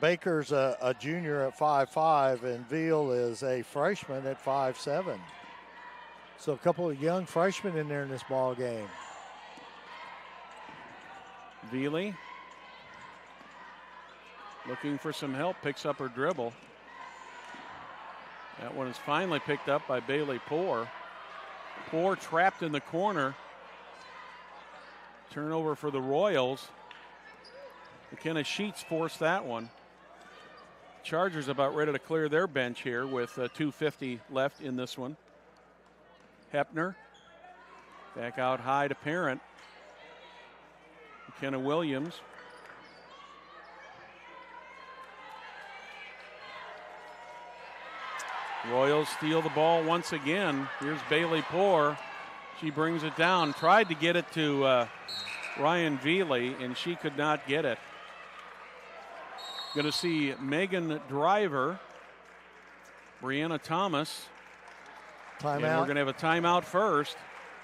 Baker's a junior at 5'5", and Veal is a freshman at 5'7". So a couple of young freshmen in there in this ball game. Veely looking for some help, picks up her dribble. That one is finally picked up by Bailey Poore. Poore trapped in the corner. Turnover for the Royals. McKenna Sheets forced that one. Chargers about ready to clear their bench here with 2:50 left in this one. Hepner back out high to Parent. McKenna Williams. Royals steal the ball once again. Here's Bailey Poore. She brings it down. Tried to get it to Ryan Veely, and she could not get it. Going to see Megan Driver, Brianna Thomas. Timeout. And we're going to have a timeout first.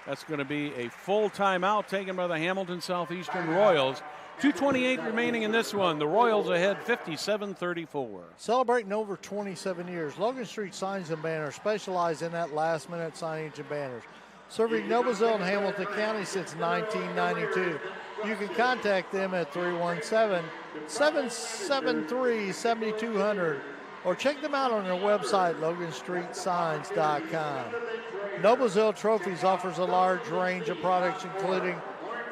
That's going to be a full timeout taken by the Hamilton Southeastern Royals. 2:28 remaining in this one. The Royals ahead 57-34. Celebrating over 27 years, Logan Street Signs and Banners specialize in that last-minute signage and banners. Serving Noblesville and Hamilton County since 1992. You can contact them at 317-773-7200 or check them out on their website, loganstreetsigns.com. Noblesville Trophies offers a large range of products including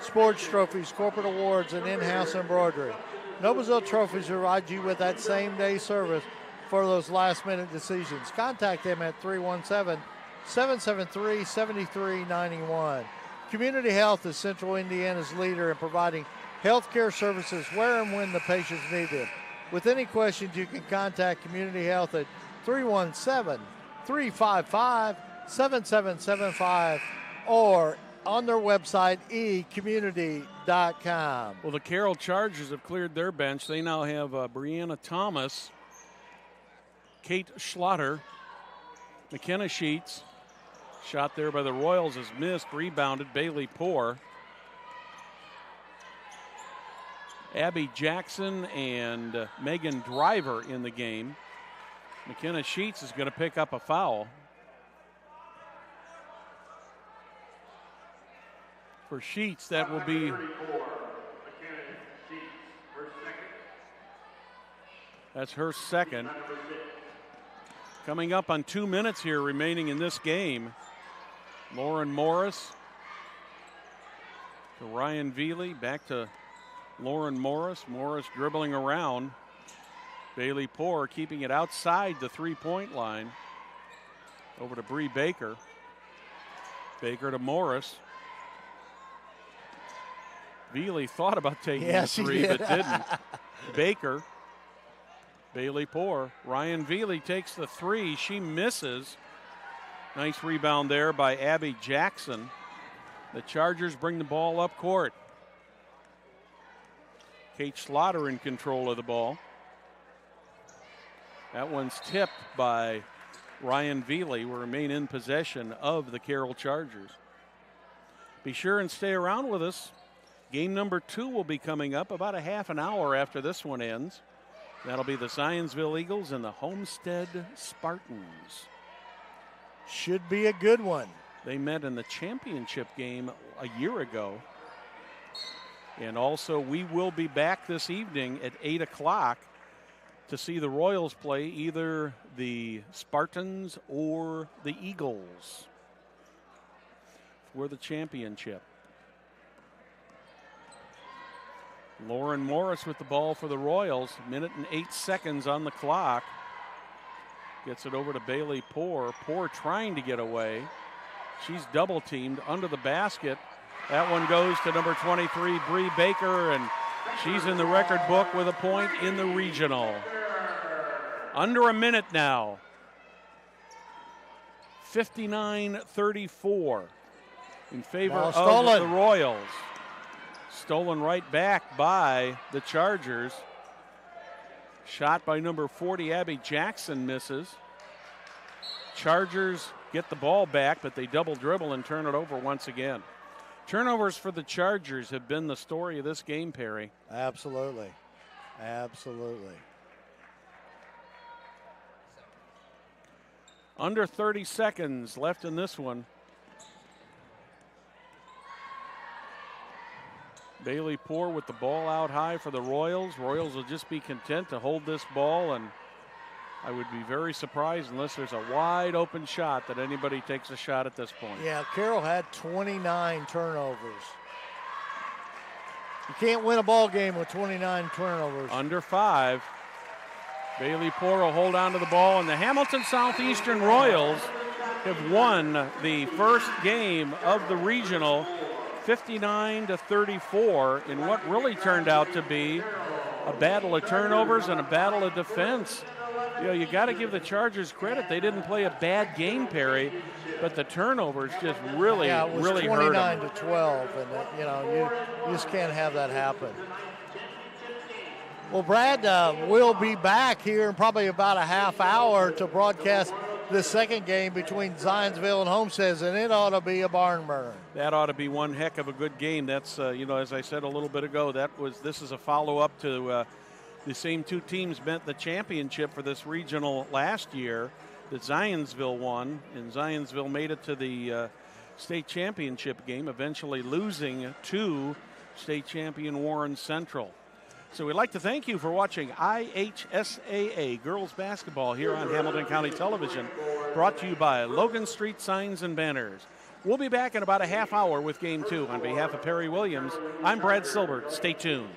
sports trophies, corporate awards, and in-house embroidery. Noblesville Trophies provide you with that same-day service for those last-minute decisions. Contact them at 317-773-7391. Community Health is Central Indiana's leader in providing health care services where and when the patients need them. With any questions, you can contact Community Health at 317-355-7775 or on their website, ecommunity.com. Well, the Carroll Chargers have cleared their bench. They now have Brianna Thomas, Kate Schlatter, McKenna Sheets. Shot there by the Royals is missed, rebounded, Bailey Poore. Abby Jackson and Megan Driver in the game. McKenna Sheets is going to pick up a foul. For Sheets, that will be that's her second. Coming up on 2 minutes here remaining in this game. Lauren Morris to Ryan Veely, back to Lauren Morris. Morris dribbling around. Bailey Poore keeping it outside the three-point line. Over to Bree Baker. Baker to Morris. Veely thought about taking the three, but didn't. Baker. Bailey Poore. Ryan Veely takes the three. She misses. Nice rebound there by Abby Jackson. The Chargers bring the ball up court. Kate Schlatter in control of the ball. That one's tipped by Ryan Veely. Will remain in possession of the Carroll Chargers. Be sure and stay around with us. Game number 2 will be coming up about a half an hour after this one ends. That'll be the Zionsville Eagles and the Homestead Spartans. Should be a good one. They met in the championship game a year ago. And also, we will be back this evening at 8 o'clock to see the Royals play either the Spartans or the Eagles for the championship. Lauren Morris with the ball for the Royals. 1 minute and 8 seconds on the clock. Gets it over to Bailey Poore. Poore trying to get away. She's double teamed under the basket. That one goes to number 23, Bree Baker, and she's in the record book with a point in the regional. Under a minute now. 59-34 in favor of the Royals. Stolen right back by the Chargers. Shot by number 40, Abby Jackson, misses. Chargers get the ball back, but they double dribble and turn it over once again. Turnovers for the Chargers have been the story of this game, Perry. Absolutely. Absolutely. Under 30 seconds left in this one. Bailey Poore with the ball out high for the Royals. Royals will just be content to hold this ball, and I would be very surprised unless there's a wide open shot that anybody takes a shot at this point. Yeah, Carroll had 29 turnovers. You can't win a ball game with 29 turnovers. Under 5. Bailey Poore will hold on to the ball, and the Hamilton Southeastern Royals have won the first game of the regional 59-34 in what really turned out to be a battle of turnovers and a battle of defense. You know, you got to give the Chargers credit. They didn't play a bad game, Perry, but the turnovers just really hurt them. It was 29-12, and you just can't have that happen. Well, Brad, we'll be back here in probably about a half hour to broadcast the second game between Zionsville and Homestead, and it ought to be a barn burner. That ought to be one heck of a good game. That's, as I said a little bit ago, this is a follow-up to the same two teams met the championship for this regional last year that Zionsville won, and Zionsville made it to the state championship game, eventually losing to state champion Warren Central. So we'd like to thank you for watching IHSAA Girls Basketball here on Hamilton County Television, brought to you by Logan Street Signs and Banners. We'll be back in about a half hour with Game 2. On behalf of Perry Williams, I'm Brad Silbert. Stay tuned.